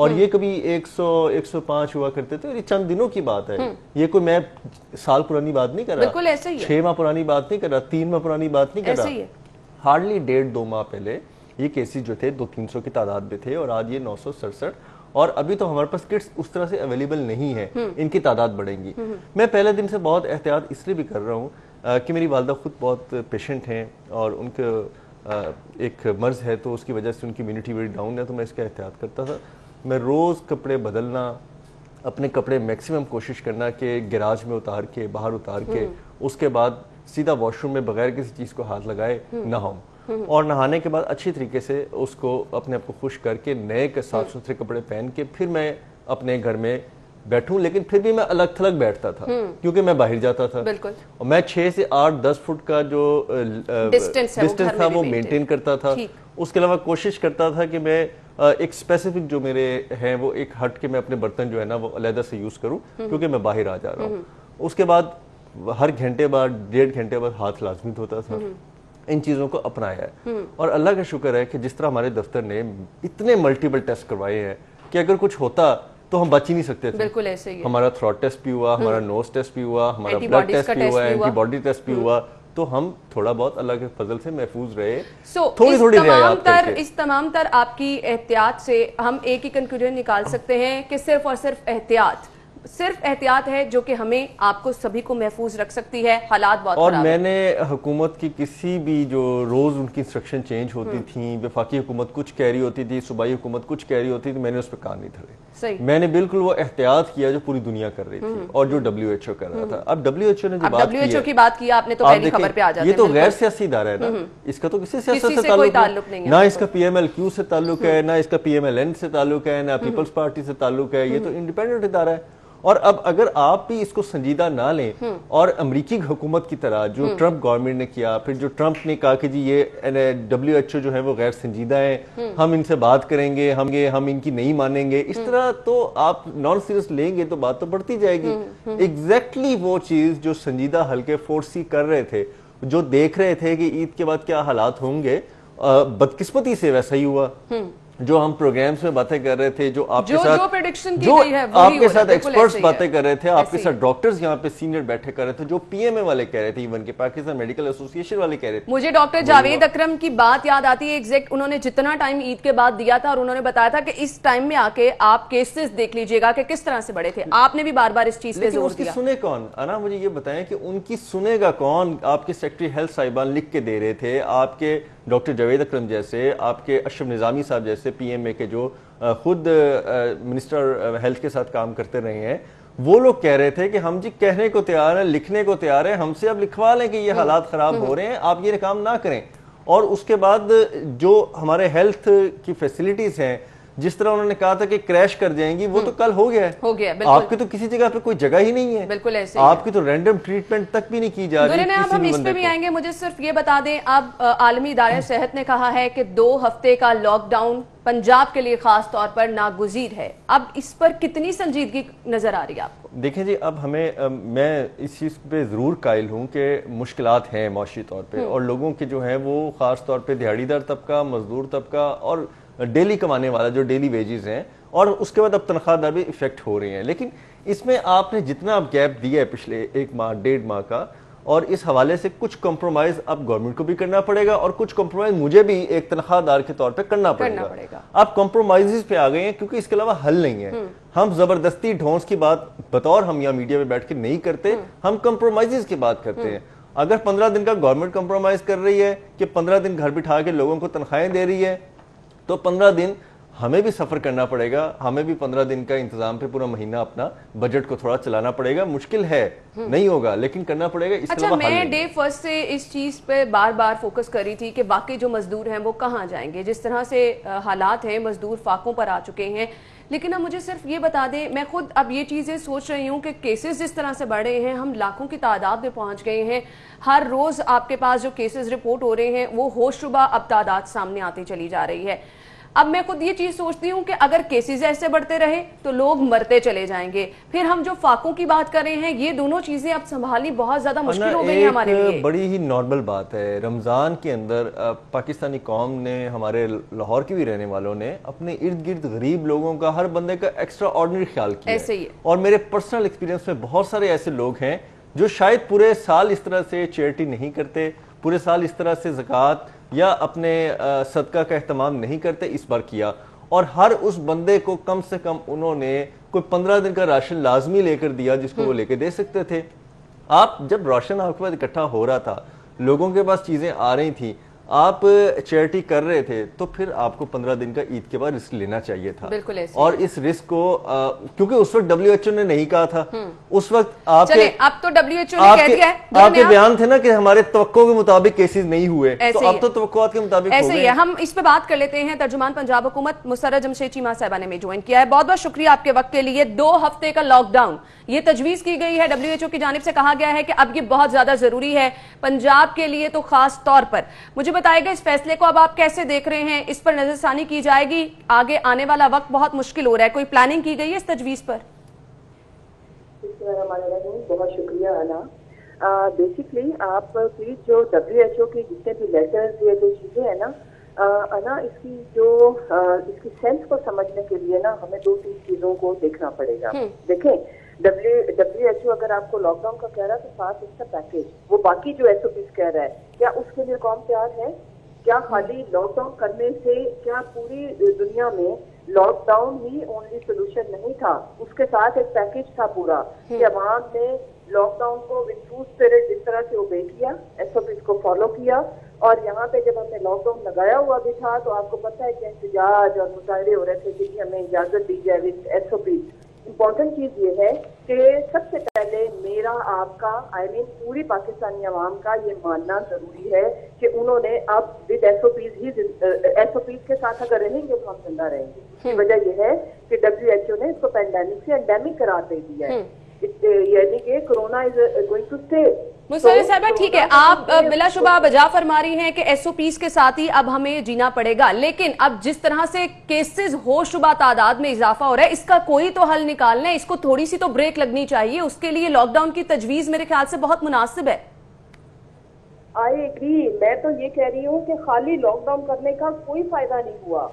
اور یہ کبھی 100-105 ہوا کرتے تھے، یہ چند دنوں کی بات ہے، یہ کوئی میں سال پرانی بات نہیں کر رہا، بالکل ایسے ہی ہے، 6 ماہ پرانی بات نہیں کر رہا، 3 ماہ پرانی بات نہیں کر رہا، ایسے ہی ہے، ہارڈلی 1.5-2 ماہ پہلے یہ کیسز جو تھے 200-300 کی تعداد میں تھے، اور آج یہ 967، اور ابھی تو ہمارے پاس کٹس اس طرح سے اویلیبل نہیں ہے، ان کی تعداد بڑھیں گی۔ میں پہلے دن سے بہت احتیاط اس لیے بھی کر رہا ہوں کہ میری والدہ خود بہت پیشنٹ ہیں اور ان کے ایک مرض ہے، تو اس کی وجہ سے ان کی امیونٹی بڑی ڈاؤن ہے، تو میں اس کا احتیاط کرتا تھا۔ میں روز کپڑے بدلنا، اپنے کپڑے میکسیمم کوشش کرنا کہ گیراج میں اتار کے، باہر اتار کے، اس کے بعد سیدھا واش روم میں بغیر کسی چیز کو ہاتھ لگائے نہاؤں، اور نہانے کے بعد اچھی طریقے سے اس کو اپنے آپ کو خشک کر کے نئے کے صاف ستھرے کپڑے پہن کے پھر میں اپنے گھر میں بیٹھوں، لیکن پھر بھی میں الگ تھلگ بیٹھتا تھا کیونکہ میں باہر جاتا تھا، اور میں 6 سے 8-10 فٹ کا جو ڈسٹنس تھا وہ مینٹین کرتا تھا۔ اس کے علاوہ کوشش کرتا تھا کہ میں ایک اسپیسیفک جو میرے ہیں وہ ایک ہٹ کے میں اپنے برتن جو ہے نا وہ علیحدہ سے یوز کروں کیونکہ میں باہر آ جا رہا ہوں۔ اس کے بعد ہر گھنٹے بعد 1.5 گھنٹے بعد ہاتھ لازمی دھوتا تھا۔ ان چیزوں کو اپنایا ہے، اور اللہ کا شکر ہے کہ جس طرح ہمارے دفتر نے اتنے ملٹیپل ٹیسٹ کروائے ہیں کہ اگر کچھ ہوتا تو ہم بچ ہی نہیں سکتے تھے۔ بالکل ایسے ہی، ہمارا تھروٹ ٹیسٹ بھی ہوا، ہمارا نوز ٹیسٹ بھی ہوا، ہمارا بلڈ ٹیسٹ بھی ہوا، اینٹی باڈی ٹیسٹ بھی ہوا، تو ہم تھوڑا بہت اللہ کے فضل سے محفوظ رہے، تھوڑی رعایت کر کے۔ اس تمام تر آپ کی احتیاط سے ہم ایک ہی کنکلوژن نکال سکتے ہیں کہ صرف اور صرف احتیاط ہے جو کہ ہمیں آپ کو سبھی کو محفوظ رکھ سکتی ہے۔ حالات بہت اور میں نے حکومت کی کسی بھی جو روز ان کی انسٹرکشن چینج ہوتی تھیں، وفاقی حکومت کچھ کہہ رہی ہوتی تھی، صوبائی حکومت کچھ کہہ رہی ہوتی تھی، میں نے اس پہ کان نہیں دھرے، میں نے بالکل وہ احتیاط کیا جو پوری دنیا کر رہی تھی اور جو WHO کر رہا تھا۔ اب WHO نے جو بات کی آپ نے تو پہلی خبر پہ آ جاتے ہیں، یہ تو غیر سیاسی ادارہ ہے نا، اس کا تو کسی سیاست سے تعلق نہیں، نہ اس کا PMLQ سے تعلق ہے، نہ اس کا PMLN سے تعلق ہے، نہ پیپلز پارٹی سے تعلق ہے، یہ تو انڈیپینڈنٹ ادارہ ہے۔ اور اب اگر آپ بھی اس کو سنجیدہ نہ لیں اور امریکی حکومت کی طرح جو ٹرمپ گورنمنٹ نے کیا، پھر جو ٹرمپ نے کہا کہ جی یہ WHO جو ہے وہ غیر سنجیدہ ہے، ہم ان سے بات کریں گے، ہم ان کی نہیں مانیں گے، اس طرح تو آپ نان سیریس لیں گے تو بات تو بڑھتی جائے گی۔ ایگزیکٹلی وہ چیز جو سنجیدہ حلقے فورسی کر رہے تھے، جو دیکھ رہے تھے کہ عید کے بعد کیا حالات ہوں گے، بدقسمتی سے ویسا ہی ہوا۔ جو ہم پروگرامز میں باتیں کر رہے تھے، جو آپ کے ساتھ ایکسپرٹس باتیں کر رہے تھے، آپ کے ساتھ ڈاکٹرز یہاں پہ سینئر بیٹھے کر رہے تھے، جو PMA والے کہہ رہے تھے، ایون کہ پاکستان میڈیکل ایسوسی ایشن والے کہہ رہے تھے۔ مجھے ڈاکٹر جاوید اکرم کی بات یاد آتی ہے، ایگزیکٹ انہوں نے جتنا ٹائم عید کے بعد دیا تھا اور انہوں نے بتایا تھا کہ اس ٹائم میں آ کے آپ کیسز دیکھ لیجئے گا کہ کس طرح سے بڑے تھے۔ آپ نے بھی بار بار اس چیز پہ زور دیا۔ لیکن اس کی سنے کون؟ انا مجھے یہ بتائیں کہ ان کی سنے گا کون؟ آپ کے سیکرٹری ہیلتھ صاحبان لکھ کے دے رہے تھے، آپ کے ڈاکٹر جاوید اکرم جیسے، آپ کے اشرف نظامی صاحب جیسے PMA کے جو خود منسٹر ہیلتھ کے ساتھ کام کرتے رہے ہیں، وہ لوگ کہہ رہے تھے کہ ہم جی کہنے کو تیار ہیں، لکھنے کو تیار ہیں، ہم سے اب لکھوا لیں کہ یہ حالات خراب ہو رہے ہیں، آپ یہ کام نہ کریں۔ اور اس کے بعد جو ہمارے ہیلتھ کی فیسلٹیز ہیں، جس طرح انہوں نے کہا تھا کہ کریش کر جائیں گی، وہ تو کل ہو گیا ہے۔ آپ کی تو کسی جگہ پہ کوئی جگہ ہی نہیں ہے، بالکل ایسے آپ کی تو رینڈم ٹریٹمنٹ تک بھی نہیں کی جا رہی۔ اب ہم اس پہ بھی آئیں گے، مجھے صرف یہ بتا دیں، اب عالمی ادارہ صحت نے کہا ہے کہ 2 ہفتے کا لاک ڈاؤن پنجاب کے لیے خاص طور پر ناگزیر ہے۔ اب اس پر کتنی سنجیدگی نظر آ رہی ہے آپ کو؟ دیکھیں جی، اب میں اس چیز پہ ضرور قائل ہوں کہ مشکلات ہیں معاشی طور پہ، اور لوگوں کے جو ہیں وہ خاص طور پہ دیہڑی دار طبقہ، مزدور طبقہ اور ڈیلی کمانے والا جو ڈیلی ویجز ہیں، اور اس کے بعد اب تنخواہ دار بھی افیکٹ ہو رہے ہیں۔ لیکن اس میں آپ نے جتنا اب گیپ دیا ہے پچھلے 1 ماہ 1.5 ماہ کا، اور اس حوالے سے کچھ کمپرومائز اب گورنمنٹ کو بھی کرنا پڑے گا، اور کچھ کمپرومائز مجھے بھی ایک تنخواہ دار کے طور پہ کرنا پڑے گا۔ آپ کمپرومائز پہ آ گئے ہیں کیونکہ اس کے علاوہ حل نہیں ہے۔ ہم زبردستی ڈھونس کی بات بطور ہم یہاں میڈیا میں بیٹھ کے نہیں کرتے، ہم کمپرومائز کی بات کرتے ہیں۔ اگر 15 دن کا گورنمنٹ کمپرومائز کر رہی ہے کہ 15 دن گھر بٹھا کے لوگوں کو تنخواہیں دے رہی ہے، تو 15 دن ہمیں بھی سفر کرنا پڑے گا، ہمیں بھی 15 دن کا انتظام پہ پورا مہینہ اپنا بجٹ کو تھوڑا چلانا پڑے گا۔ مشکل ہے، نہیں ہوگا، لیکن کرنا پڑے گا۔ اس اچھا، میں ڈے فرسٹ سے اس چیز پہ بار بار فوکس کر رہی تھی کہ باقی جو مزدور ہیں وہ کہاں جائیں گے، جس طرح سے حالات ہیں، مزدور فاقوں پر آ چکے ہیں۔ لیکن اب مجھے صرف یہ بتا دیں، میں خود اب یہ چیزیں سوچ رہی ہوں کہ کیسز جس طرح سے بڑھ رہے ہیں، ہم لاکھوں کی تعداد میں پہنچ گئے ہیں، ہر روز آپ کے پاس جو کیسز رپورٹ ہو رہے ہیں وہ ہوش ربا اب تعداد سامنے آتی چلی جا رہی ہے۔ اب میں خود یہ چیز سوچتی ہوں کہ اگر کیسز ایسے بڑھتے رہے تو لوگ مرتے چلے جائیں گے. پھر ہم جو فاقوں کی بات کر رہے ہیں, یہ دونوں چیزیں اب سنبھالنی بہت زیادہ مشکل ہو گئی ہیں ہمارے لیے. بڑی ہی نارمل بات ہے, رمضان کے اندر پاکستانی قوم نے, ہمارے لاہور کی بھی رہنے والوں نے اپنے ارد گرد غریب لوگوں کا, ہر بندے کا ایکسٹرا آرڈنری خیال کیا ایسے ہی ہے. اور میرے پرسنل ایکسپیرینس میں بہت سارے ایسے لوگ ہیں جو شاید پورے سال اس طرح سے چیریٹی نہیں کرتے, پورے سال اس طرح سے زکوٰۃ یا اپنے صدقہ کا اہتمام نہیں کرتے, اس بار کیا. اور ہر اس بندے کو کم سے کم انہوں نے کوئی 15 دن کا راشن لازمی لے کر دیا جس کو وہ لے کے دے سکتے تھے. آپ جب راشن آپ کے پاس اکٹھا ہو رہا تھا, لوگوں کے پاس چیزیں آ رہی تھیں, آپ چیریٹی کر رہے تھے, تو پھر آپ کو 15 دن کا عید کے بعد رسک لینا چاہیے تھا. اور اس رسک کو کیونکہ اس وقت WHO نے نہیں کہا تھا, اس وقت آپ اب تو WHO نے کہہ دیا ہے, آپ کے بیان تھے نا کہ ہمارے توقع کے مطابق کیسز نہیں ہوئے, تو اب تو توقعات کے مطابق ایسے ہی ہے. ہم اس پہ بات کر لیتے ہیں. ترجمان پنجاب حکومت مسرت جمشید چیمہ صاحبہ نے ہمیں جوائن کیا ہے. بہت بہت شکریہ آپ کے وقت کے لیے. 2 ہفتے کا لاک ڈاؤن یہ تجویز کی گئی ہے, WHO کی جانب سے کہا گیا ہے کہ اب یہ بہت زیادہ ضروری ہے پنجاب کے لیے تو خاص طور پر. مجھے بتائے گا اس فیصلے کو اب آپ کیسے دیکھ رہے ہیں, اس پر نظر ثانی کی جائے گی؟ آگے آنے والا وقت بہت مشکل ہو رہا ہے, کوئی پلاننگ کی گئی ہے اس تجویز پر؟ بہت شکریہ انا. بیسکلی آپ کی جو WHO کے جتنے بھی لیٹرز یا جو چیزیں ہیں نا انا, اس کی سینس کو سمجھنے کے لیے نا ہمیں 2-3 چیزوں کو دیکھنا پڑے گا. دیکھیں, WHO اگر آپ کو لاک ڈاؤن کا کہہ رہا ہے تو ساتھ اس کا پیکیج, وہ باقی جو SOPs کہہ رہا ہے, کیا اس کے لیے قوم تیار ہے؟ کیا خالی لاک ڈاؤن کرنے سے, کیا پوری دنیا میں لاک ڈاؤن ہی اونلی سولوشن نہیں تھا, اس کے ساتھ ایک پیکیج تھا پورا کہ عوام نے لاک ڈاؤن کو ود ٹرو اسپرٹ جس طرح سے اوبے کیا, SOPs کو فالو کیا. اور یہاں پہ جب ہم نے لاک ڈاؤن لگایا ہوا بھی تھا تو آپ کو پتہ ہے کہ احتجاج اور مظاہرے ہو رہے تھے کہ ہمیں اجازت دی جائے ود SOPs. امپورٹنٹ چیز یہ ہے کہ سب سے پہلے میرا, آپ کا, پوری پاکستانی عوام کا یہ ماننا ضروری ہے کہ انہوں نے اب ود SOPs کے ساتھ اگر رہیں گے تو ہم زندہ رہیں گے. اس کی وجہ یہ ہے کہ WHO نے اس کو پینڈیمک سے انڈیمک قرار دے دیا ہے, یعنی کہ corona is going to stay. Musarrat صاحبہ ٹھیک ہے, آپ بلا شبہ بجا فرما رہی ہیں کہ SOPs کے ساتھ ہی اب ہمیں جینا پڑے گا, لیکن اب جس طرح سے کیسز ہو شبہ تعداد میں اضافہ ہو رہا ہے, اس کا کوئی تو حل نکالنا ہے, اس کو تھوڑی سی تو بریک لگنی چاہیے. اس کے لیے لاک ڈاؤن کی تجویز میرے خیال سے بہت مناسب ہے. I agree. میں تو یہ کہہ رہی ہوں کہ خالی لاک ڈاؤن کرنے کا کوئی فائدہ نہیں ہوا,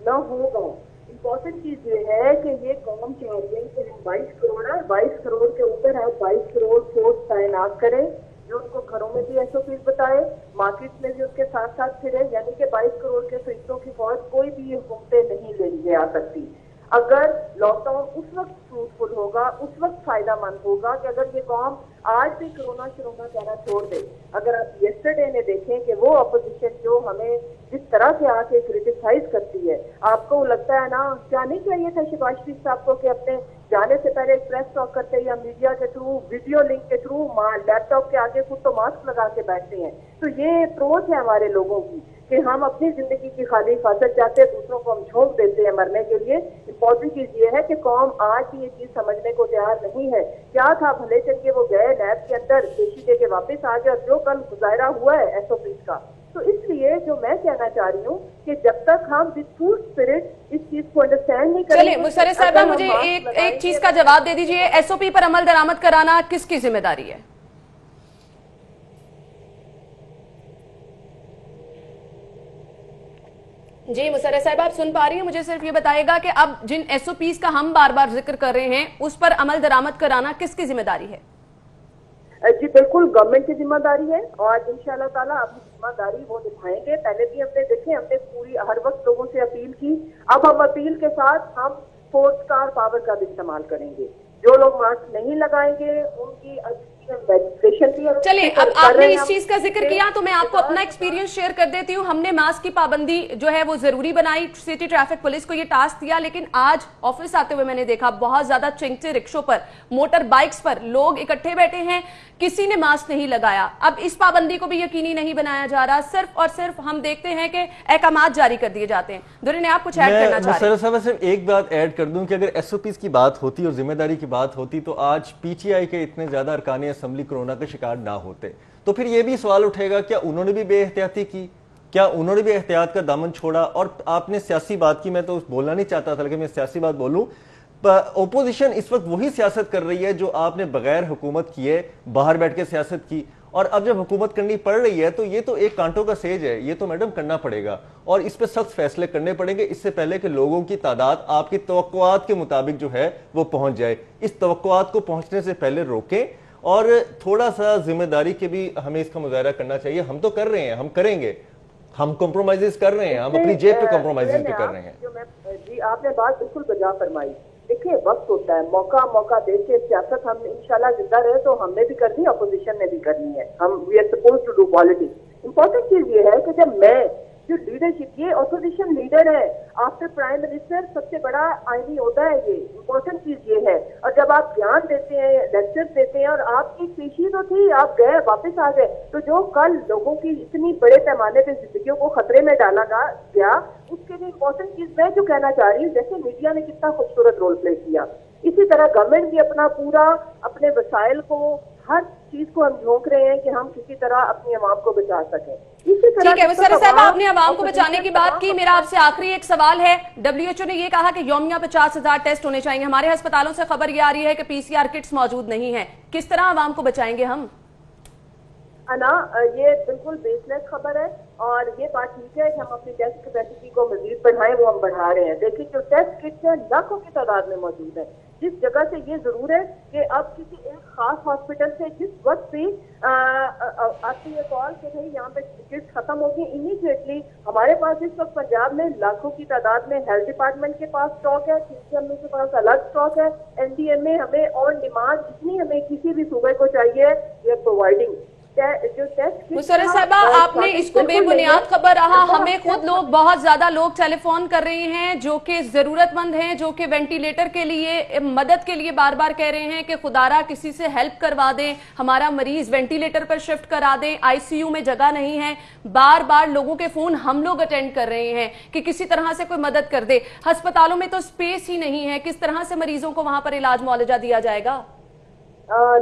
نہ ہوگا. امپورٹنٹ چیز یہ ہے کہ یہ قوم چاہ رہی ہے کہ ہم 22 کروڑ ہے, 22 کروڑ کے اوپر آپ 22 کروڑ فورس تعینات کریں جو ان کو گھروں میں بھی SOPs بتائے, مارکیٹ میں بھی اس کے ساتھ ساتھ پھرے, یعنی کہ 22 کروڑ کے فرشتوں کی فوج کوئی بھی حکومتیں نہیں لے آ سکتی. اگر لاک ڈاؤن اس وقت فروٹفل ہوگا, اس وقت فائدہ مند ہوگا کہ اگر یہ قوم آج بھی کرونا کہنا چھوڑ دے. اگر آپ یسٹرڈے نے دیکھیں کہ وہ اپوزیشن جو ہمیں جس طرح سے آ کے کریٹیسائز کرتی ہے, آپ کو لگتا ہے نا کیا نہیں چاہیے تھا شہباز شریف صاحب کو کہ اپنے جانے سے پہلے ایک پریس ٹاک کرتے یا میڈیا کے تھرو, ویڈیو لنک کے تھرو, لیپ ٹاپ کے آگے خود تو ماسک لگا کے بیٹھتے ہیں. تو یہ اپروچ ہے ہمارے لوگوں کی کہ ہم اپنی زندگی کی خالی حفاظت چاہتے ہیں, دوسروں کو ہم جھونک دیتے ہیں مرنے کے لیے. امپورٹنٹ چیز یہ ہے کہ قوم آج بھی یہ چیز سمجھنے کو تیار نہیں ہے. کیا تھا بھلے چل کے وہ گئے لیب کے اندر پیشی دے کے واپس آ گئے, اور جو کل مظاہرہ ہوا ہے SOPs کا. تو اس لیے جو میں کہنا چاہ رہی ہوں کہ جب تک ہم ود ٹرو اسپرٹ اس چیز کو انڈرسٹینڈ نہیں کریں گے. چلیے مسرت صاحبہ مجھے ایک چیز کا جواب دے دیجئے, SOP پر عمل درآمد کرانا کس کی ذمہ داری ہے؟ جی مسرت صاحب آپ سن پا رہی ہیں, مجھے صرف یہ بتائے گا کہ اب جن SOPs کا ہم بار بار ذکر کر رہے ہیں اس پر عمل درآمد کرانا کس کی ذمہ داری ہے؟ جی بالکل گورنمنٹ کی ذمہ داری ہے, اور انشاءاللہ تعالیٰ اپنی ذمہ داری وہ نبھائیں گے. پہلے بھی ہم نے دیکھیں, ہم نے پوری ہر وقت لوگوں سے اپیل کی, اب ہم اپیل کے ساتھ ہم فورس کا پاور کا بھی استعمال کریں گے. جو لوگ ماسک نہیں لگائیں گے ان کی چلیے اب آپ نے اس چیز کا ذکر کیا تو میں آپ کو اپنا ایکسپیرینس شیئر کر دیتی ہوں. ہم نے ماسک کی پابندی جو ہے وہ ضروری بنائی, سٹی ٹریفک پولیس کو یہ ٹاسک دیا, لیکن آج آفس آتے ہوئے میں نے دیکھا بہت زیادہ چنگتے رکشوں پر, موٹر بائکس پر لوگ اکٹھے بیٹھے ہیں, کسی نے ماسک نہیں لگایا. اب اس پابندی کو بھی یقینی نہیں بنایا جا رہا, صرف اور صرف ہم دیکھتے ہیں کہ احکامات جاری کر دیے جاتے ہیں. دورین آپ کچھ ایڈ کرنا چاہ رہے ہیں؟ میں صرف ایک بات ایڈ کر دوں کہ اگر SOPs کی بات ہوتی اور ذمہ داری کی بات ہوتی تو آج PTI کے اتنے زیادہ ارکان اسمبلی کورونا کا شکار نہ ہوتے. تو پھر یہ بھی سوال اٹھے گا کیا انہوں نے بھی بے احتیاطی کی, کیا انہوں نے بھی احتیاط کا دامن چھوڑا؟ اور آپ نے سیاسی بات کی، میں تو بولنا نہیں چاہتا تھا لیکن میں سیاسی بات بولوں. اپوزیشن اس وقت وہی سیاست کر رہی ہے جو آپ نے بغیر حکومت کیے باہر بیٹھ کے سیاست کی، اور اب جب حکومت کرنی پڑ رہی ہے تو یہ تو ایک کانٹوں کا سیج ہے، یہ تو میڈم کرنا پڑے گا اور اس پہ سخت فیصلے کرنے پڑیں گے اس سے پہلے کہ لوگوں کی تعداد آپ کی توقعات کے مطابق جو ہے وہ پہنچ جائے. اس توقعات کو پہنچنے سے پہلے روکیں اور تھوڑا سا ذمہ داری کے بھی ہمیں اس کا مظاہرہ کرنا چاہیے. ہم تو کر رہے ہیں، ہم کریں گے، ہم کمپرومائزز کر رہے ہیں، ہم اپنی جیب پہ کمپرومائزز بھی کر رہے ہیں. جی آپ نے بات بالکل بجا فرمائی. دیکھیں وقت ہوتا ہے، موقع دیکھ کے سیاست ہم انشاءاللہ زندہ رہے تو ہم نے بھی کرنی ہے، اپوزیشن نے بھی کرنی ہے. ہم we are suppose to do politics. Important چیز یہ ہے کہ جب میں جو لیڈرشپ، یہ اپوزیشن لیڈر ہے آفٹر پرائم منسٹر، سب سے بڑا آئینی عہدہ ہے یہ. امپورٹنٹ چیز یہ ہے. اور جب آپ بیان دیتے ہیں، لیکچر دیتے ہیں، اور آپ کی پیشی تو تھی، آپ گئے واپس آ گئے، تو جو کل لوگوں کی اتنی بڑے پیمانے پہ زندگیوں کو خطرے میں ڈالا گیا، اس کے لیے امپورٹنٹ چیز میں جو کہنا چاہ رہی ہوں، جیسے میڈیا نے کتنا خوبصورت رول پلے کیا، اسی طرح گورنمنٹ بھی اپنے وسائل کو، ہر چیز کو ہم جھونک رہے ہیں کہ ہم کسی طرح اپنی عوام کو بچا سکیں. ٹھیک ہے مسرت صاحبہ، آپ نے عوام کو بچانے کی بات کی. میرا آپ سے آخری ایک سوال ہے. WHO نے یہ کہا کہ یومیہ 50,000 ٹیسٹ ہونے چاہیے. ہمارے ہسپتالوں سے خبر یہ آ رہی ہے کہ PCR کٹس موجود نہیں ہیں. کس طرح عوام کو بچائیں گے ہم؟ انا یہ بالکل بیس لیس خبر ہے، اور یہ بات ٹھیک ہے کہ ہم اپنی ٹیسٹ کیپیسٹی کو مزید بڑھائیں، وہ ہم بڑھا رہے ہیں. دیکھیں جو ٹیسٹ کٹس ہیں لاکھوں کی تعداد میں موجود ہیں. جس جگہ سے یہ ضرور ہے کہ اب کسی ایک خاص ہاسپٹل سے جس وقت بھی آتی ہے کال کہ بھائی یہاں پہ کٹس ختم ہوگی، امیڈیٹلی ہمارے پاس اس وقت پنجاب میں لاکھوں کی تعداد میں ہیلتھ ڈپارٹمنٹ کے پاس اسٹاک ہے، CCMA کے پاس الگ اسٹاک ہے، NDMA ہمیں آن ڈیمانڈ جتنی ہمیں کسی بھی صوبے کو چاہیے وی آر پرووائڈنگ. مسرت صاحبہ، آپ نے اس کو بے بنیاد خبر رہا. ہمیں خود بہت زیادہ لوگ ٹیلی فون کر رہے ہیں جو کہ ضرورت مند ہیں، جو کہ وینٹیلیٹر کے لیے مدد کے لیے بار بار کہہ رہے ہیں کہ خدارہ کسی سے ہیلپ کروا دیں، ہمارا مریض وینٹیلیٹر پر شفٹ کرا دیں، ICU میں جگہ نہیں ہے. بار بار لوگوں کے فون ہم لوگ اٹینڈ کر رہے ہیں کہ کسی طرح سے کوئی مدد کر دے. ہسپتالوں میں تو سپیس ہی نہیں ہے، کس طرح سے مریضوں کو وہاں پر علاج معالجہ دیا جائے گا؟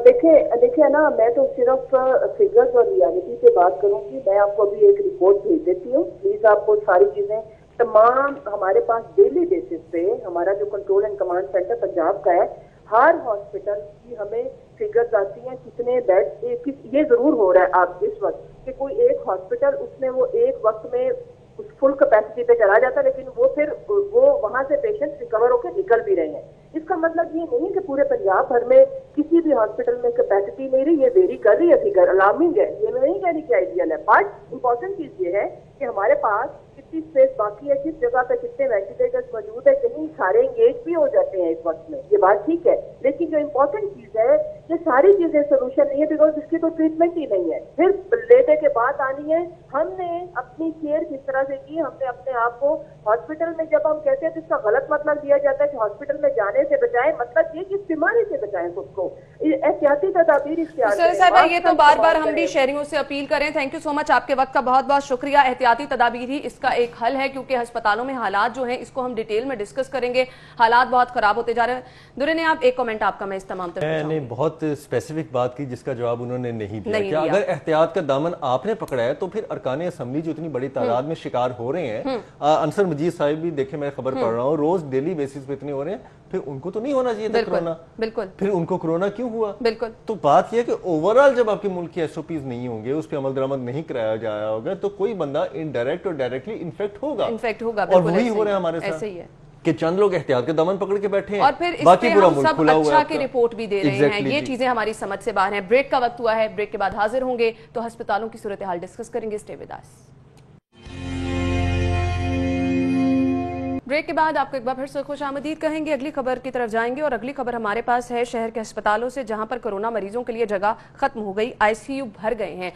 دیکھیں نا، میں تو صرف فگرز اور ریالٹی سے بات کروں گی. میں آپ کو ابھی ایک رپورٹ بھیج دیتی ہوں، پلیز آپ کو ساری چیزیں تمام ہمارے پاس ڈیلی بیسس پہ، ہمارا جو control and command centre Punjab کا ہے، ہر ہاسپٹل کی ہمیں فگرز آتی ہیں کتنے بیڈ. یہ ضرور ہو رہا ہے آپ اس وقت کہ کوئی ایک ہاسپٹل اس میں وہ ایک وقت میں فل کیپیسٹی پہ چلا جاتا ہے، لیکن وہ وہاں سے پیشنٹ ریکور ہو کے نکل بھی رہے ہیں. اس کا مطلب یہ نہیں کہ پورے پنجاب بھر میں کسی بھی ہاسپٹل میں کیپیسٹی نہیں رہی. یہ ویری کر رہی ہے فگر، الارمنگ ہے. یہ میں نہیں کہہ رہی کہ آئیڈیل ہے، بٹ امپورٹنٹ چیز یہ ہے کہ ہمارے پاس کتنی اسپیس باقی ہے، کس جگہ پہ کتنے وینٹیلیٹرز موجود ہے. کہیں سارے انگیج بھی ہو جاتے ہیں اس وقت میں، یہ بات ٹھیک ہے، لیکن جو امپورٹنٹ چیز ہے یہ ساری چیزیں سولوشن نہیں ہے، بیکاز اس کی تو ٹریٹمنٹ ہی نہیں ہے. پھر لینے کے بعد آنی ہے. ہم نے اپنی کیئر کس طرح سے کی، ہم نے اپنے آپ کو ہاسپٹل میں، جب ہم کہتے ہیں تو اس کا غلط مطلب دیا جاتا ہے کہ ہاسپٹل میں جانے سے بچائیں، مطلب یہ کہ اس بیماری سے بچائیں خود کو. احتیاطی تدابیر اختیار کریں. صاحبہ یہ تو بار بار ہم بھی شہریوں سے اپیل کریں. تھینک یو سو مچ، آپ کے وقت کا بہت بہت شکریہ. احتیاطی تدابیر ہی اس کا ایک حل ہے، کیونکہ ہسپتالوں میں حالات جو ہیں اس کو ہم ڈیٹیل میں ڈسکس کریں گے. حالات بہت خراب ہوتے جا رہے ہیں. درے نے آپ ایک کمنٹ آپ کا میں اس تمام تر میں نے بہت اسپیسیفک بات کی جس کا جواب انہوں نے نہیں دیا کہ اگر احتیاط کا دامن آپ نے پکڑا ہے تو پھر ارکان اسمبلی جو اتنی بڑی تعداد میں شکار ہو رہے ہیں، انصر مجید صاحب بھی دیکھیں، میں خبر پڑھ رہا ہوں روز ڈیلی بیسس پہ اتنے ہو رہے ہیں، پھر ان کو تو نہیں ہونا چاہیے تھا کرونا. بالکل. پھر ان کو کرونا کیوں ہوا؟ بالکل. تو بات یہ ہے کہ اوورآل جب آپ کے ملک کی SOPs نہیں ہوں گے، اس پہ عمل درآمد نہیں کرایا جایا ہوگا، تو کوئی بندہ انڈائریکٹ اور ڈائریکٹلی انفیکٹ ہوگا. اور وہی ہو رہا ہے ہمارے ساتھ کہ چند لوگ احتیاط کے دامن پکڑ کے بیٹھے ہیں، اور پھر اس پہ ہم سب اچھا کی رپورٹ بھی دے رہے ہیں. یہ چیزیں ہماری سمجھ سے باہر ہیں. بریک کا وقت ہوا ہے، بریک کے بعد حاضر ہوں گے تو ہسپتالوں کی صورتحال ڈسکس کریں گے. Stay with us. بریک کے بعد آپ کو ایک بار پھر سے خوش آمدید کہیں گے. اگلی خبر کی طرف جائیں گے اور اگلی خبر ہمارے پاس ہے شہر کے ہسپتالوں سے، جہاں پر کورونا مریضوں کے لیے جگہ ختم ہو گئی، ICU بھر گئے ہیں.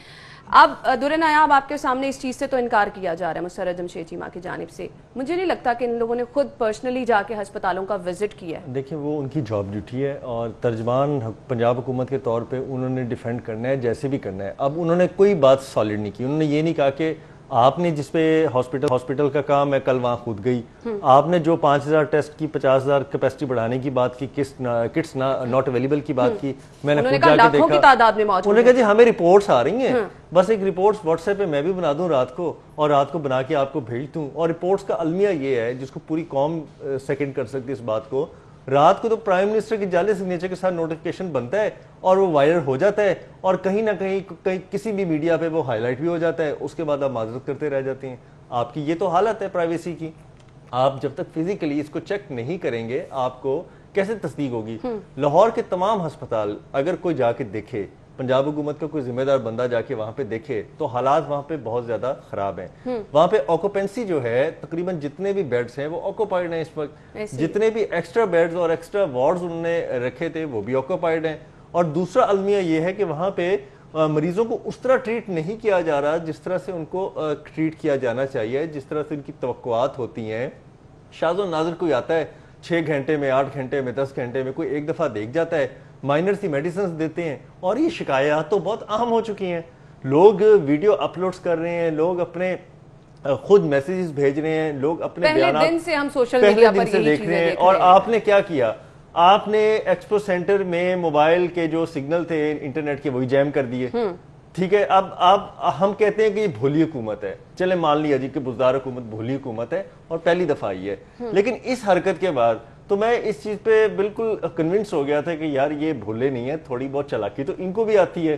اب در نایاب آپ کے سامنے اس چیز سے تو انکار کیا جا رہا ہے مسرت جمشید چیمہ کی جانب سے. مجھے نہیں لگتا کہ ان لوگوں نے خود پرسنلی جا کے ہسپتالوں کا وزٹ کیا ہے. دیکھیں وہ ان کی جاب ڈیوٹی ہے اور ترجمان پنجاب حکومت کے طور پہ انہوں نے ڈیفینڈ کرنا ہے جیسے بھی کرنا ہے. اب انہوں نے کوئی بات سالڈ نہیں کی. انہوں نے یہ نہیں کہا کہ آپ نے جس پہ ہاسپٹل کا کام ہے، کل وہاں خود گئی. آپ نے جو 5000 ٹیسٹ کی 50,000 کیپیسٹی بڑھانے کی بات کی، کٹس ناٹ اویلیبل کی بات کی، میں نے خود جا کے دیکھا. انہوں نے کہا جی ہمیں رپورٹس آ رہی ہیں، بس ایک رپورٹس واٹس ایپ پہ میں بھی بنا دوں رات کو، اور رات کو بنا کے آپ کو بھیج دوں. اور رپورٹس کا المیہ یہ ہے جس کو پوری قوم سیکنڈ کر سکتی ہے اس بات کو، رات کو تو پرائم منسٹر کی جعلی سگنیچر کے ساتھ نوٹیفیکیشن بنتا ہے اور وہ وائرل ہو جاتا ہے، اور کہیں نہ کہیں کسی بھی میڈیا پہ وہ ہائی لائٹ بھی ہو جاتا ہے. اس کے بعد آپ معذرت کرتے رہ جاتے ہیں. آپ کی یہ تو حالت ہے پرائیویسی کی. آپ جب تک فزیکلی اس کو چیک نہیں کریں گے آپ کو کیسے تصدیق ہوگی؟ لاہور کے تمام ہسپتال اگر کوئی جا کے دیکھے، پنجاب حکومت کا کوئی ذمہ دار بندہ جا کے وہاں پہ دیکھے، تو حالات وہاں پہ بہت زیادہ خراب ہیں. وہاں پہ آکوپینسی جو ہے تقریباً جتنے بھی بیڈز ہیں وہ آکوپائڈ ہیں اس وقت. جتنے بھی ایکسٹرا بیڈز اور ایکسٹرا وارڈز انہوں نے رکھے تھے وہ بھی آکوپائڈ ہیں. اور دوسرا المیہ یہ ہے کہ وہاں پہ مریضوں کو اس طرح ٹریٹ نہیں کیا جا رہا جس طرح سے ان کو ٹریٹ کیا جانا چاہیے، جس طرح سے ان کی توقعات ہوتی ہیں. شاذ و نادر کوئی آتا ہے 6 گھنٹے میں، 8 گھنٹے میں، 10 گھنٹے میں، کوئی ایک دفعہ دیکھ جاتا ہے، مائنر سی میڈیسنز دیتے ہیں. اور یہ شکایات تو بہت عام ہو چکی ہیں. لوگ ویڈیو اپلوڈز کر رہے ہیں، لوگ اپنے خود میسیجز بھیج رہے ہیں، لوگ اپنے بیانات پہلے دن سے ہم سوشل میڈیا پر سے دیکھ رہے ہیں. اور آپ نے کیا کیا؟ آپ نے ایکسپو سینٹر میں موبائل کے جو سگنل تھے انٹرنیٹ کے وہی جیم کر دیے. ٹھیک ہے، اب ہم کہتے ہیں کہ یہ بھولی حکومت ہے، چلے مان لیا جی کہ بزدار حکومت بھولی حکومت ہے اور پہلی دفعہ آئی ہے. لیکن اس حرکت کے بعد تو میں اس چیز پہ بالکل کنونس ہو گیا تھا کہ یار یہ بھولے نہیں ہے، تھوڑی بہت چالاکی تو ان کو بھی آتی ہے.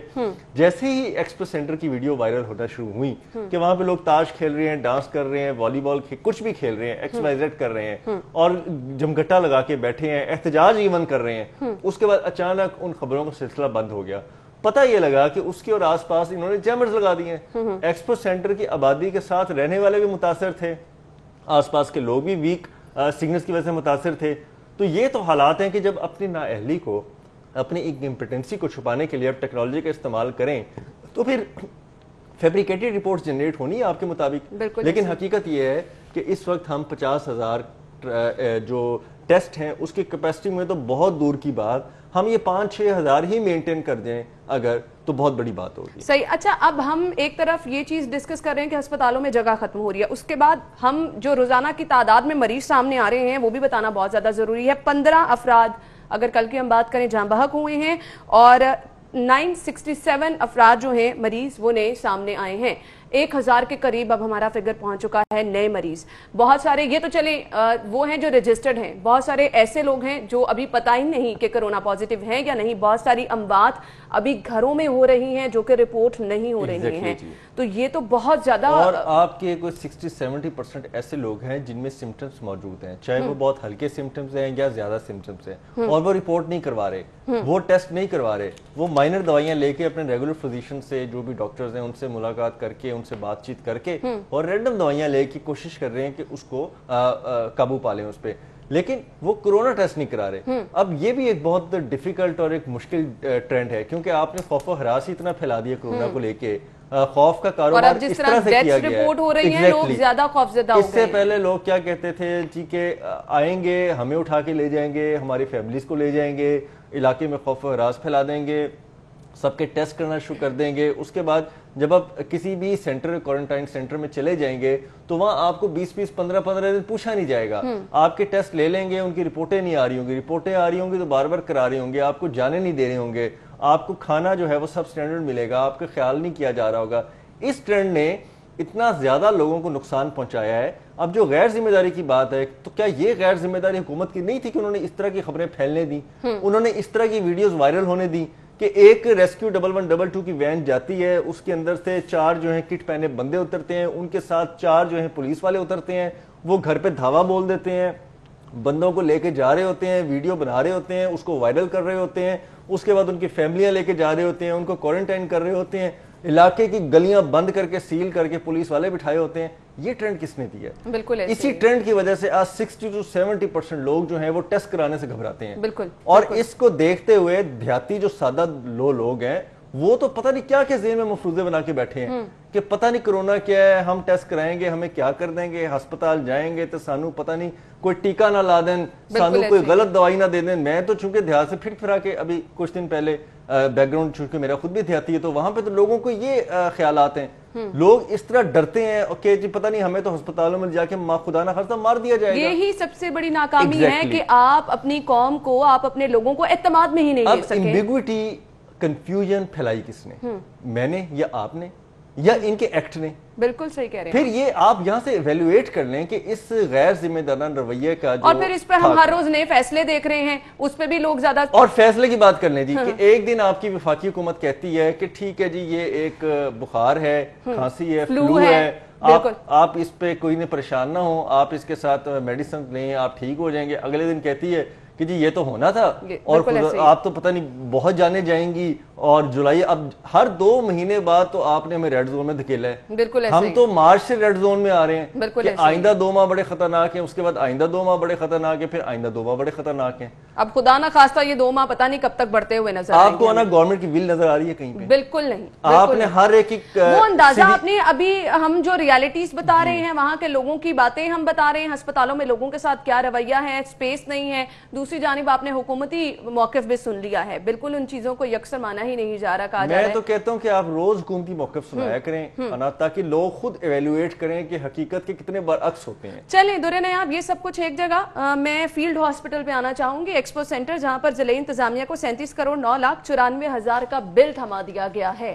جیسے ہی ایکسپو سینٹر کی ویڈیو وائرل ہونا شروع ہوئی کہ وہاں پہ لوگ تاش کھیل رہے ہیں، ڈانس کر رہے ہیں، والی بال کچھ بھی کھیل رہے ہیں، ایکس وائی زیڈ کر رہے ہیں اور جمگٹا لگا کے بیٹھے ہیں، احتجاج ایون کر رہے ہیں، اس کے بعد اچانک ان خبروں کا سلسلہ بند ہو گیا. پتہ یہ لگا کہ اس کے اور آس پاس انہوں نے جیمرز لگا دیے ہیں. ایکسپو سینٹر کی آبادی کے ساتھ رہنے والے بھی متاثر تھے، آس پاس کے لوگ بھی ویک سگنلز کی وجہ سے متاثر تھے. تو یہ تو حالات ہیں کہ جب اپنی نااہلی کو، اپنی امپیٹنسی کو چھپانے کے لیے آپ ٹیکنالوجی کا استعمال کریں تو پھر فیبریکیٹڈ رپورٹس جنریٹ ہونی ہے آپ کے مطابق. لیکن حقیقت یہ ہے کہ اس وقت ہم 50,000 جو ٹیسٹ ہیں اس کی کیپیسٹی میں تو بہت دور کی بات، ہم یہ 5-6 ہزار ہی مینٹین کر دیں اگر تو بہت بڑی بات ہوگی. صحیح. اچھا، اب ہم ایک طرف یہ چیز ڈسکس کر رہے ہیں کہ ہسپتالوں میں جگہ ختم ہو رہی ہے، اس کے بعد ہم جو روزانہ کی تعداد میں مریض سامنے آ رہے ہیں وہ بھی بتانا بہت زیادہ ضروری ہے. 15 افراد اگر کل کی ہم بات کریں جہاں بحق ہوئے ہیں اور 967 افراد جو ہیں مریض وہ نئے سامنے آئے ہیں. 1000 کے قریب اب ہمارا فگر پہنچ چکا ہے نئے مریض. بہت سارے یہ تو چلیں وہ ہیں جو رجسٹرڈ ہیں، بہت سارے ایسے لوگ ہیں جو ابھی پتہ ہی نہیں کہ کرونا پازیٹیو ہیں یا نہیں. بہت ساری اموات ابھی گھروں میں ہو رہی ہیں جو کہ رپورٹ نہیں ہو رہی ہیں. تو یہ تو بہت زیادہ، اور آپ کے کوئی 60-70% ایسے لوگ ہیں جن میں سمٹمز موجود ہیں، چاہے وہ بہت ہلکے سمٹمز ہیں یا زیادہ سمٹمز ہیں، اور وہ رپورٹ نہیں کروا رہے، وہ ٹیسٹ نہیں کروا رہے، وہ مائنر دوائیاں لے کے اپنے ریگولر فزیشن سے، جو بھی ڈاکٹرز ہیں ان سے ملاقات کر کے، ان سے بات چیت کر کے اور رینڈم دوائیاں لے کے کوشش کر رہے ہیں کہ اس کو قابو پا لیں اس پہ، لیکن وہ کرونا ٹیسٹ نہیں کرا رہے. اب یہ بھی ایک بہت ڈیفیکلٹ اور ایک مشکل ٹرینڈ ہے کیونکہ آپ نے خوف و ہراس ہی اتنا پھیلا دیا کرونا کو لے کے، خوف کا کاروبار اس طرح سے کیا گیا ہے. رپورٹ ہو رہی ہیں لوگ زیادہ خوفزدہ ہو گئے. اس سے پہلے لوگ کیا کہتے تھے جی کہ آئیں گے ہمیں اٹھا کے لے جائیں گے، ہماری فیملیز کو لے جائیں گے، علاقے میں خوف و ہراس پھیلا دیں گے، سب کے ٹیسٹ کرنا شروع کر دیں گے. اس کے بعد جب آپ کسی بھی سینٹر، کوارنٹائن سینٹر میں چلے جائیں گے تو وہاں آپ کو 20-20 15-15 دن پوچھا نہیں جائے گا. آپ کے ٹیسٹ لے لیں گے، ان کی رپورٹیں نہیں آ رہی ہوں گی، رپورٹیں آ رہی ہوں گی تو بار بار کرا رہے ہوں گے، آپ کو جانے نہیں دے رہے ہوں گے، آپ کو کھانا جو ہے وہ سب سٹینڈرڈ ملے گا، آپ کا خیال نہیں کیا جا رہا ہوگا. اس ٹرینڈ نے اتنا زیادہ لوگوں کو نقصان پہنچایا ہے. اب جو غیر ذمہ داری کی بات ہے تو کیا یہ غیر ذمہ داری حکومت کی نہیں تھی کہ انہوں نے اس طرح کی خبریں پھیلنے دی، انہوں نے اس طرح کی ویڈیوز وائرل ہونے دی کہ ایک ریسکیو 1122 کی وین جاتی ہے، اس کے اندر سے 4 جو ہیں کٹ پہنے بندے اترتے ہیں، ان کے ساتھ 4 جو ہیں پولیس والے اترتے ہیں، وہ گھر پہ دھاوا بول دیتے ہیں، بندوں کو لے کے جا رہے ہوتے ہیں، ویڈیو بنا رہے ہوتے ہیں، اس کو وائرل کر رہے ہوتے ہیں، اس کے بعد ان کی فیملیاں لے کے جا رہے ہوتے ہیں، ان کو کوارنٹائن کر رہے ہوتے ہیں، علاقے کی گلیاں بند کر کے سیل کر کے پولیس والے بٹھائے ہوتے ہیں. یہ ٹرینڈ کس نے دیا؟ بالکل اسی ٹرینڈ کی وجہ سے آج 60-70% لوگ جو ہیں وہ ٹیسٹ کرانے سے گھبراتے ہیں. بالکل. اور اس کو دیکھتے ہوئے دیہاتی جو سادہ لوگ ہیں وہ تو پتہ نہیں کیا ذہن میں مفروضے بنا کے بیٹھے ہیں کہ پتہ نہیں کرونا کیا ہے، ہم ٹیسٹ کرائیں گے، ہمیں کیا کر دیں گے، ہسپتال جائیں گے تو سانو پتہ نہیں کوئی ٹیکہ نہ لا دیں، سانو کوئی غلط دوائی نہ دے دیں. میں تو چونکہ دیہات سے پھر پھرا کے ابھی کچھ دن پہلے بیک گراؤنڈ چونکہ میرا خود بھی دیہاتی ہے تو وہاں پہ تو لوگوں کو یہ خیالات ہیں, لوگ اس طرح ڈرتے ہیں کہ جی پتہ نہیں ہمیں تو ہسپتالوں میں جا کے خدا نہ خاصہ مار دیا جائے گا. یہی سب سے بڑی ناکامی ہے کہ آپ اپنی قوم کو, آپ اپنے لوگوں کو اعتماد میں ہی نہیں لے سکے. اب ایمبیگوٹی, کنفیوژن پھیلائی کس نے, میں نے یا آپ نے یا ان کے ایکٹ نے؟ بالکل صحیح کہہ رہے ہیں. پھر یہ آپ یہاں سے ایویلویٹ کر لیں کہ اس غیر ذمہ دارانہ رویے کا جو, اور پھر اس پہ ہم ہر روز نئے فیصلے دیکھ رہے ہیں, اس پہ بھی لوگ زیادہ, اور فیصلے کی بات کر لیں جی کہ ایک دن آپ کی وفاقی حکومت کہتی ہے کہ ٹھیک ہے جی یہ ایک بخار ہے, کھانسی ہے, فلو ہے, آپ اس پہ کوئی نہ پریشان نہ ہو, آپ اس کے ساتھ میڈیسن لیں, آپ ٹھیک ہو جائیں گے. اگلے دن کہتی ہے کہ جی یہ تو ہونا تھا اور آپ تو پتہ نہیں بہت جانے جائیں گی, اور جولائی اب ہر 2 مہینے بعد تو آپ نے ہمیں ریڈ زون میں دھکیلا ہے. بالکل ہم تو مارچ سے ریڈ زون میں آ رہے ہیں کہ آئندہ 2 ماہ بڑے خطرناک ہیں, اس کے بعد آئندہ 2 ماہ بڑے خطرناک ہیں, پھر آئندہ 2 ماہ بڑے خطرناک ہیں. اب خدا نہ خواستہ یہ 2 ماہ پتہ نہیں کب تک بڑھتے ہوئے نظر آپ کو آنا گورنمنٹ کی ول نظر آ رہی ہے کہیں پہ؟ بالکل نہیں. آپ نے ہر ایک وہ اندازہ آپ نے, ابھی ہم جو ریالٹیز بتا رہے ہیں, وہاں کے لوگوں کی باتیں ہم بتا رہے ہیں, ہسپتالوں میں لوگوں کے ساتھ کیا رویہ ہے, اسپیس نہیں ہے. دوسری جانب آپ نے حکومتی موقف بھی سن لیا ہے, بالکل ان چیزوں کو یکسر مانا ہی نہیں جا رہا, کہا جا رہا ہے. میں تو کہتا ہوں کہ آپ روز حکومتی موقف سنایا کریں تاکہ لوگ خود ایویلویٹ کریں کہ حقیقت کے کتنے برعکس ہوتے ہیں. چلیں درے نیاب, یہ سب کچھ ایک جگہ. میں فیلڈ ہاسپٹل پہ آنا چاہوں گی, ایکسپو سینٹر, جہاں پر ضلعی انتظامیہ کو 37 کروڑ 9 لاکھ 94,000 کا بل تھما دیا گیا ہے.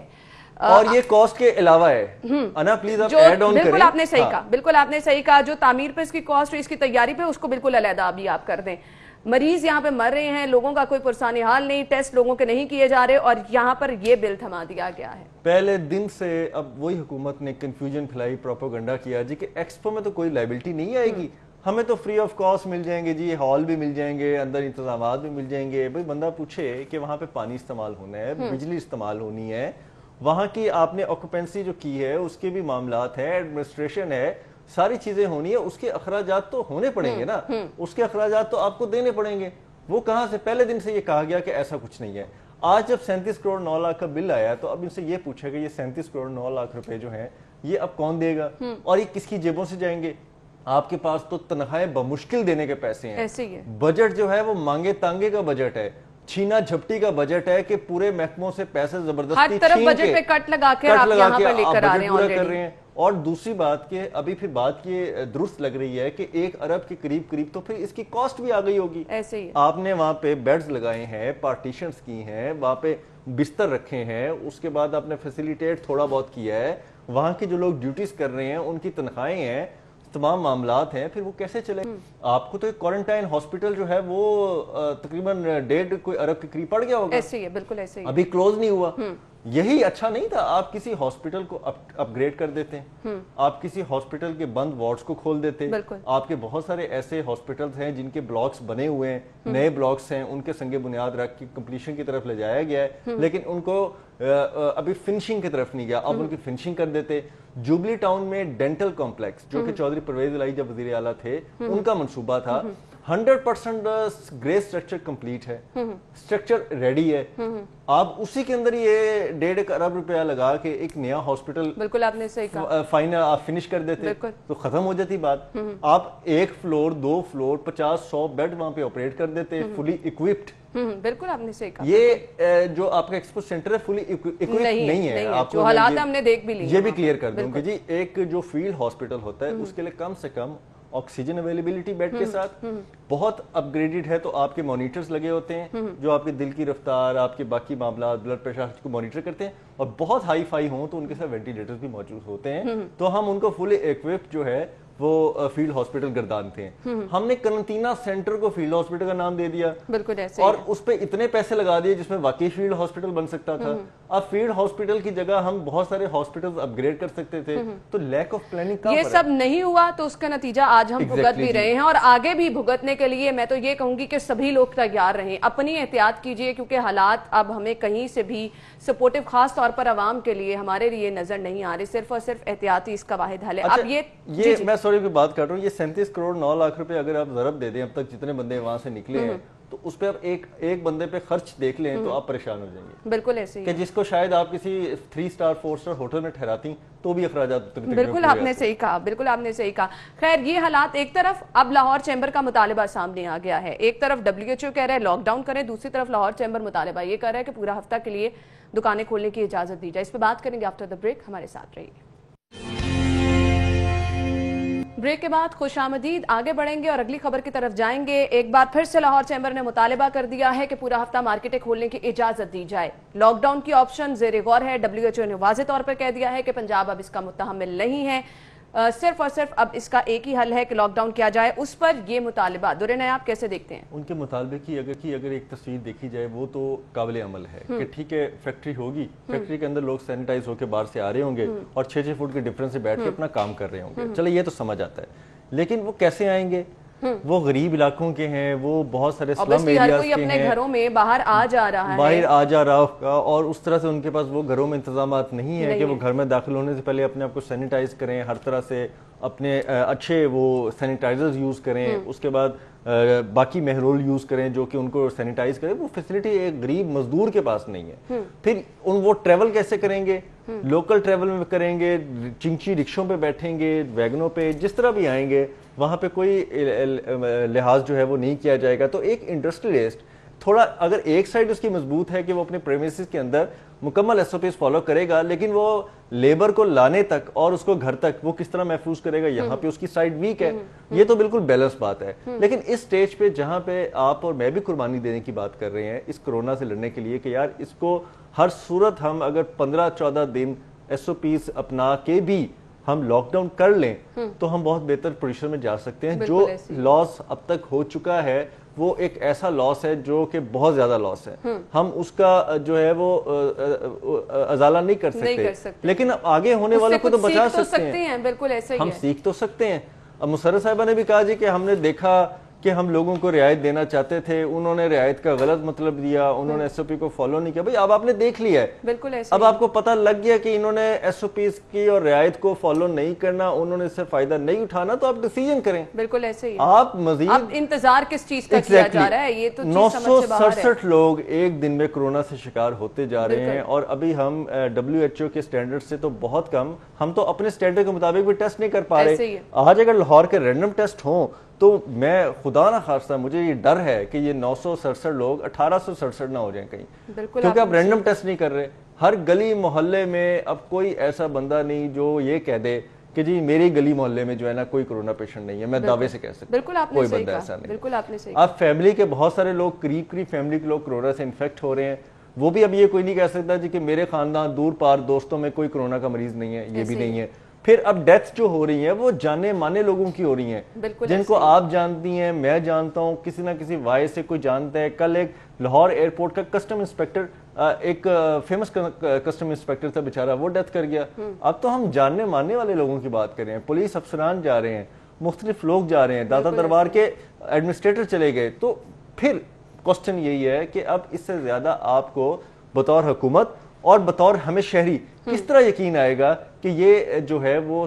اور یہ کاسٹ کے علاوہ ہے. انا پلیز آپ ایڈ آن کریں. بالکل آپ نے صحیح کہا, بالکل آپ نے صحیح کہا. جو تعمیر پہ اس کی کاسٹ, اس کی تیاری پہ, اس کو بالکل علیحدہ بھی آپ کر دیں. مریض یہاں پہ مر رہے ہیں, لوگوں کا کوئی پرسانی حال نہیں, ٹیسٹ لوگوں کے نہیں کیے جا رہے, اور یہاں پر یہ بل تھما دیا گیا ہے. پہلے دن سے اب وہی حکومت نے کنفیوژن پھیلائی, پروپیگنڈا کیا جی کہ ایکسپو میں تو کوئی لائبلٹی نہیں آئے گی, ہمیں تو فری آف کاسٹ مل جائیں گے جی, ہال بھی مل جائیں گے, اندر انتظامات بھی مل جائیں گے. بھائی بندہ پوچھے کہ وہاں پہ پانی استعمال ہونا ہے, بجلی استعمال ہونی ہے, وہاں کی آپ نے آکوپینسی جو کی ہے اس کے بھی معاملات ہیں, ایڈمنسٹریشن ہے, ساری چیزیں ہونی ہے, اس کے اخراجات تو ہونے پڑیں گے نا, اس کے اخراجات تو آپ کو دینے پڑیں گے. وہ کہاں سے, پہلے دن سے یہ کہا گیا کہ ایسا کچھ نہیں ہے. آج جب 37 کروڑ 9 لاکھ کا بل آیا تو اب ان سے یہ پوچھا کہ یہ 37 کروڑ 9 لاکھ روپے جو ہیں یہ اب کون دے گا, اور یہ کس کی جیبوں سے جائیں گے؟ آپ کے پاس تو تنخواہیں بمشکل دینے کے پیسے ہیں. ایسے ہی ہے. بجٹ جو ہے وہ مانگے تانگے کا بجٹ ہے, چھینا جھپٹی کا بجٹ ہے کہ پورے محکموں سے پیسے زبردستی ہر طرف بجٹ پہ کٹ لگا کے آپ یہاں پر لے کر آ رہے ہیں. اور دوسری بات کہ ابھی پھر بات یہ درست لگ رہی ہے کہ 1 ارب کے قریب تو پھر اس کی کاسٹ بھی آ گئی ہوگی. ایسے ہی آپ نے وہاں پہ بیڈز لگائے ہیں, پارٹیشنز کی ہیں, وہاں پہ بستر رکھے ہیں, اس کے بعد آپ نے فیسیلیٹیٹ تھوڑا بہت کیا ہے, وہاں کی جو لوگ ڈیوٹیز کر رہے ہیں ان کی تنخواہیں ہیں, تمام معاملات ہیں, پھر وہ کیسے چلے؟ آپ کو تو ایک کوارنٹائن ہاسپٹل جو ہے وہ تقریباً 1.5 ارب کے قریب پڑ گیا ہوگا. ایسے ہی ہے, بالکل ایسے ہی. ابھی کلوز نہیں ہوا. یہی اچھا نہیں تھا؟ آپ کسی ہاسپٹل کو اپ گریڈ کر دیتے ہیں, آپ کسی ہاسپٹل کے بند وارڈز کو کھول دیتے. آپ کے بہت سارے ایسے ہاسپٹلز ہیں جن کے بلاکس بنے ہوئے ہیں, نئے بلاکس ہیں, ان کے سنگ بنیاد رکھ کے کمپلیشن کی طرف لے جایا گیا ہے, لیکن ان کو ابھی فنشنگ کی طرف نہیں گیا. اب ان کی فنشنگ کر دیتے. جوبلی ٹاؤن میں ڈینٹل کمپلیکس جو کہ چودھری پرویز الہی جب وزیر اعلیٰ تھے ان کا منصوبہ تھا, 100% گرے اسٹرکچر کمپلیٹ ہے, اسٹرکچر ریڈی ہے. آپ اسی کے اندر یہ 1.5 ارب روپیہ لگا کے ایک نیا ہاسپٹل, بالکل آپ نے صحیح کہا, فائنل آپ فنش کر دیتے تو ختم ہو جاتی بات. آپ 1 فلور 2 فلور 50-100 بیڈ وہاں پہ آپریٹ کر دیتے, فلی اکوپڈ. بالکل آپ نے صحیح کہا. یہ جو آپ کا ایکسپو سینٹر ہے فلی اکوپڈ نہیں ہے. آپ جو حالات ہم نے دیکھ بھی لی, یہ بھی کلیئر کر دوں کہ جی ایک جو فیلڈ ہاسپٹل ہوتا ہے اس کے لیے کم سے کم آکسیجن اویلیبلٹی بیڈ کے ساتھ بہت اپ گریڈڈ ہے, تو آپ کے مانیٹرز لگے ہوتے ہیں جو آپ کے دل کی رفتار, آپ کے باقی معاملات, بلڈ پریشر کو مانیٹر کرتے ہیں, اور بہت ہائی فائی ہوں تو ان کے ساتھ وینٹیلیٹرز بھی موجود ہوتے ہیں. تو ہم ان کو فلی ایکوپڈ جو ہے وہ فیلڈ ہاسپٹل گردانتے ہیں. ہم نے کرنٹینا سینٹر کو فیلڈ ہاسپٹل کا نام دے دیا, بالکل ایسے, اور اس پہ اتنے پیسے لگا دیے جس میں واقعی فیلڈ ہاسپٹل بن سکتا تھا. اب فیلڈ ہاسپٹل کی جگہ ہم بہت سارے ہاسپٹلز اپ گریڈ کر سکتے تھے. تو لیک آف پلاننگ کا یہ سب نہیں ہوا, تو اس کا نتیجہ آج ہم بھگت بھی رہے ہیں, اور آگے بھی بھگتنے کے لیے میں تو یہ کہوں گی کہ سبھی لوگ تیار رہیں, اپنی احتیاط کیجئے, کیونکہ حالات اب ہمیں کہیں سے بھی سپورٹیو, خاص طور پر عوام کے لیے ہمارے لیے نظر نہیں آ رہے, صرف اور صرف احتیاطی اس کا واحد حل ہے. اب یہ میں سوری کی بات کر رہا ہوں, یہ 37 کروڑ 9 لاکھ روپے اگر آپ ضرب دے دیں اب تک جتنے بندے وہاں سے نکلے ہیں, تو اس پہ آپ ایک بندے پہ خرچ دیکھ لیں تو آپ پریشان ہو جائیں گے. بالکل ایسے ہی کہ جس کو شاید آپ کسی 3 اسٹار 4 اسٹار ہوٹل میں ٹھہراتی تو بھی اخراجات. بالکل آپ نے صحیح کہا, بالکل آپ نے صحیح کہا. خیر یہ حالات ایک طرف, اب لاہور چیمبر کا مطالبہ سامنے آ گیا ہے. ایک طرف WHO کہہ رہا ہے لاک ڈاؤن کریں, دوسری طرف لاہور چیمبر مطالبہ یہ کہہ رہا ہے کہ پورا ہفتہ کے لیے دکانیں کھولنے کی اجازت دی جائے. اس پہ بات کریں گے آفٹر دا بریک, ہمارے ساتھ رہیے. بریک کے بعد خوش آمدید, آگے بڑھیں گے اور اگلی خبر کی طرف جائیں گے. ایک بار پھر سے لاہور چیمبر نے مطالبہ کر دیا ہے کہ پورا ہفتہ مارکیٹیں کھولنے کی اجازت دی جائے. لاک ڈاؤن کی آپشن زیر غور ہے. WHO نے واضح طور پر کہہ دیا ہے کہ پنجاب اب اس کا متحمل نہیں ہے, صرف اور صرف اب اس کا ایک ہی حل ہے کہ لاک ڈاؤن کیا جائے. اس پر یہ مطالبہ درے آپ کیسے دیکھتے ہیں؟ ان کے مطالبے کی اگر ایک تصویر دیکھی جائے وہ تو قابل عمل ہے کہ ٹھیک ہے فیکٹری ہوگی, فیکٹری کے اندر لوگ سینیٹائز ہو کے باہر سے آ رہے ہوں گے اور 6 فٹ کے ڈفرنس سے بیٹھ کے اپنا کام کر رہے ہوں گے, چلے یہ تو سمجھ آتا ہے. لیکن وہ کیسے آئیں گے؟ وہ غریب علاقوں کے ہیں, وہ بہت سارے سلم ایریاز کے ہیں, اپنے گھروں میں باہر آ جا رہا ہے اور اس طرح سے ان کے پاس وہ گھروں میں انتظامات نہیں ہے کہ وہ گھر میں داخل ہونے سے پہلے اپنے آپ کو سینیٹائز کریں, ہر طرح سے اپنے اچھے وہ سینیٹائزرز یوز کریں, اس کے بعد باقی محرول یوز کریں جو کہ ان کو سینیٹائز کریں. وہ فیسلٹی ایک غریب مزدور کے پاس نہیں ہے. پھر وہ ٹریول کیسے کریں گے؟ لوکل ٹریول میں کریں گے, چنچی رکشوں پہ بیٹھیں گے, ویگنوں پہ, جس طرح بھی آئیں گے وہاں پہ کوئی لحاظ جو ہے وہ نہیں کیا جائے گا. تو ایک انڈسٹریلسٹ تھوڑا اگر ایک سائڈ اس کی مضبوط ہے کہ وہ اپنے پریمیسز کے اندر مکمل SOPs فالو کرے گا, لیکن وہ لیبر کو لانے تک اور اس کو گھر تک وہ کس طرح محفوظ کرے گا, یہاں پہ اس کی سائڈ ویک ہے. یہ تو بالکل بیلنس بات ہے. لیکن اس سٹیج پہ جہاں پہ آپ اور میں بھی قربانی دینے کی بات کر رہے ہیں اس کرونا سے لڑنے کے لیے کہ یار اس کو ہر صورت ہم اگر 15-14 دن SOPs اپنا کے بھی ہم لاک ڈاؤن کر لیں تو ہم بہت بہتر پوزیشن میں جا سکتے ہیں. جو لاس اب تک ہو چکا ہے وہ ایک ایسا لاس ہے جو کہ بہت زیادہ لاس ہے, ہم اس کا جو ہے وہ ازالہ نہیں کر سکتے, لیکن آگے ہونے والوں کو تو بچا سکتے ہیں. بالکل ایسا ہی ہم سیکھ تو سکتے ہیں. اب مسرت صاحبہ نے بھی کہا جی کہ ہم نے دیکھا کہ ہم لوگوں کو رعایت دینا چاہتے تھے, انہوں نے رعایت کا غلط مطلب دیا, انہوں نے SOP کو فالو نہیں کیا. بھئی اب آپ نے دیکھ لیا ہے, بالکل ایسا اب آپ کو پتہ لگ گیا کہ انہوں نے SOPs کی اور رعایت کو فالو نہیں کرنا, انہوں نے اس سے فائدہ نہیں اٹھانا, تو آپ ڈیسیژن کریں. بالکل ایسے ہی آپ مزید اب انتظار کس چیز کا کیا جا رہا ہے, یہ تو چیز سمجھ سے باہر ہے. 967 لوگ ایک دن میں کرونا سے شکار ہوتے جا رہے ہیں, اور ابھی ہم WHO کے سٹینڈرڈ سے تو بہت کم, ہم تو اپنے سٹینڈرڈ کے مطابق بھی ٹیسٹ نہیں کر پا رہے. آج اگر لاہور کے رینڈم ٹیسٹ ہوں تو میں خدا نہ خواستہ مجھے یہ ڈر ہے کہ یہ 967 لوگ 1867 نہ ہو جائیں کہیں, کیونکہ آپ رینڈم ٹیسٹ نہیں کر رہے. ہر گلی محلے میں اب کوئی ایسا بندہ نہیں جو یہ کہہ دے کہ جی میری گلی محلے میں جو ہے نا کوئی کرونا پیشنٹ نہیں ہے, میں دعوے سے کہہ سکتا ہوں کوئی بندہ ایسا نہیں. بالکل آپ نے صحیح. اب فیملی کے بہت سارے لوگ قریب فیملی کے لوگ کرونا سے انفیکٹ ہو رہے ہیں, وہ بھی اب یہ کوئی نہیں کہہ سکتا جی کہ میرے خاندان دور پار دوستوں میں کوئی کرونا کا مریض نہیں ہے, یہ بھی نہیں ہے. پھر اب ڈیتھ جو ہو رہی ہیں وہ جانے مانے لوگوں کی ہو رہی ہیں, جن کو آپ جانتی ہیں, میں جانتا ہوں, کسی نہ کسی وائے سے کوئی جانتا ہے. کل ایک لاہور ایئرپورٹ کا کسٹم انسپیکٹر, ایک فیمس کسٹم انسپیکٹر تھا بیچارہ, وہ ڈیتھ کر گیا. اب تو ہم جاننے ماننے والے لوگوں کی بات کر رہے ہیں, پولیس افسران جا رہے ہیں, مختلف لوگ جا رہے ہیں, داتا دربار کے ایڈمنسٹریٹر چلے گئے. تو پھر کوسچن یہی ہے کہ اب اس سے زیادہ آپ کو بطور حکومت اور بطور ہمیں شہری کس طرح یقین آئے گا کہ یہ جو ہے وہ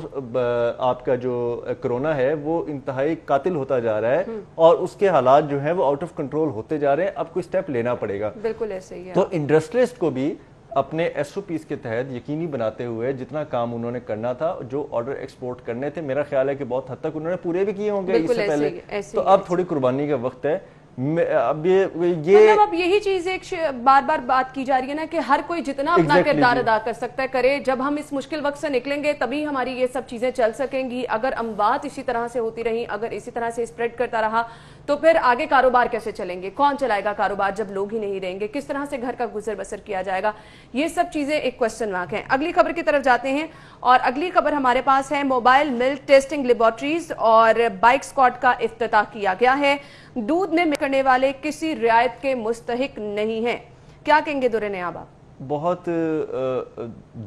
آپ کا جو کرونا ہے وہ انتہائی قاتل ہوتا جا رہا ہے اور اس کے حالات جو ہیں وہ آؤٹ آف کنٹرول ہوتے جا رہے ہیں. اب کوئی سٹیپ لینا پڑے گا. بالکل ایسے ہی ہے. تو انڈسٹریلسٹ کو بھی اپنے SOPs کے تحت یقینی بناتے ہوئے جتنا کام انہوں نے کرنا تھا, جو آرڈر ایکسپورٹ کرنے تھے, میرا خیال ہے کہ بہت حد تک انہوں نے پورے بھی کیے ہوں گے اس سے پہلے. تو اب تھوڑی قربانی کا وقت ہے. اب یہی چیز ایک بار بار بات کی جا رہی ہے نا کہ ہر کوئی جتنا اپنا کردار ادا کر سکتا ہے کرے. جب ہم اس مشکل وقت سے نکلیں گے تبھی ہماری یہ سب چیزیں چل سکیں گی. اگر اموات اسی طرح سے ہوتی رہیں, اگر اسی طرح سے اسپریڈ کرتا رہا تو پھر آگے کاروبار کیسے چلیں گے, کون چلائے گا کاروبار جب لوگ ہی نہیں رہیں گے, کس طرح سے گھر کا گزر بسر کیا جائے گا, یہ سب چیزیں ایک کوسچن مارک ہیں. اگلی خبر کی طرف جاتے ہیں اور اگلی خبر ہمارے پاس ہے موبائل ملک ٹیسٹنگ لیبارٹریز اور بائک اسکواڈ کا افتتاح کیا گیا ہے. دودھ میں کرنے والے کسی رعایت کے مستحق نہیں ہیں. کیا کہیں گے درے نیاب آپ؟ بہت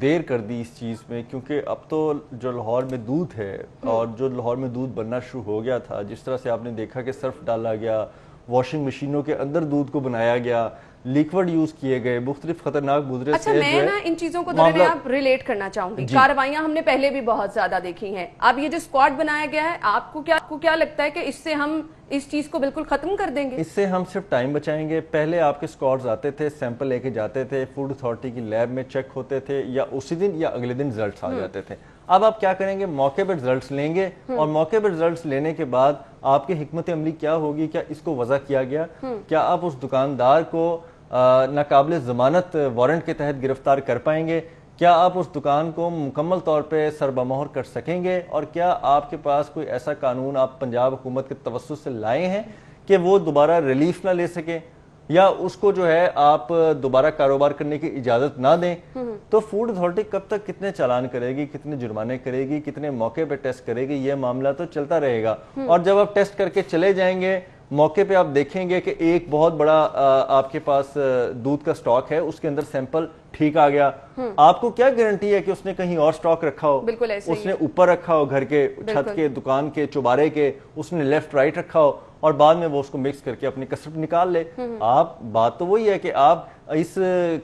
دیر کر دی اس چیز میں, کیونکہ اب تو جو لاہور میں دودھ ہے اور جو لاہور میں دودھ بننا شروع ہو گیا تھا, جس طرح سے آپ نے دیکھا کہ صرف ڈالا گیا, واشنگ مشینوں کے اندر دودھ کو بنایا گیا, لیکوڈ یوز کیے گئے, مختلف خطرناک بودرے. اچھا میں نا ان چیزوں کو دورے آپ ریلیٹ کرنا چاہوں گی. کارروائیاں ہم نے پہلے بھی بہت زیادہ دیکھی ہیں. اب یہ جو اسکواڈ بنایا گیا ہے, آپ کو کیا لگتا ہے کہ اس سے ہم اس چیز کو بالکل ختم کر دیں گے؟ اس سے ہم صرف ٹائم بچائیں گے. پہلے آپ کے اسکواڈز آتے تھے, سیمپل لے کے جاتے تھے, فوڈ اتھارٹی کی لیب میں چیک ہوتے تھے, یا اسی دن یا اگلے دن رزلٹس آ جاتے تھے. اب آپ کیا کریں گے, موقع پہ رزلٹس لیں گے, اور موقع پہ رزلٹس لینے کے بعد آپ کی حکمت عملی کیا ہوگی, کیا اس کو وضع کیا گیا, کیا آپ اس دکاندار کو ناقابل ضمانت وارنٹ کے تحت گرفتار کر پائیں گے, کیا آپ اس دکان کو مکمل طور پہ سربمہر کر سکیں گے, اور کیا آپ کے پاس کوئی ایسا قانون آپ پنجاب حکومت کے توسط سے لائے ہیں کہ وہ دوبارہ ریلیف نہ لے سکے, یا اس کو جو ہے آپ دوبارہ کاروبار کرنے کی اجازت نہ دیں. تو فوڈ اتھارٹی کب تک کتنے چالان کرے گی, کتنے جرمانے کرے گی, کتنے موقع پہ ٹیسٹ کرے گی, یہ معاملہ تو چلتا رہے گا. اور جب آپ ٹیسٹ کر کے چلے جائیں گے, موقع پہ آپ دیکھیں گے کہ ایک بہت بڑا آپ کے پاس دودھ کا سٹاک ہے, اس کے اندر سیمپل ٹھیک آ گیا, آپ کو کیا گارنٹی ہے کہ اس نے کہیں اور سٹاک رکھا ہو, اس نے اوپر رکھا ہو, گھر کے چھت کے, دکان کے, چوبارے کے, اس نے لیفٹ رائٹ رکھا ہو, اور بعد میں وہ اس کو مکس کر کے اپنی کسب نکال لے. آپ بات تو وہی ہے کہ آپ اس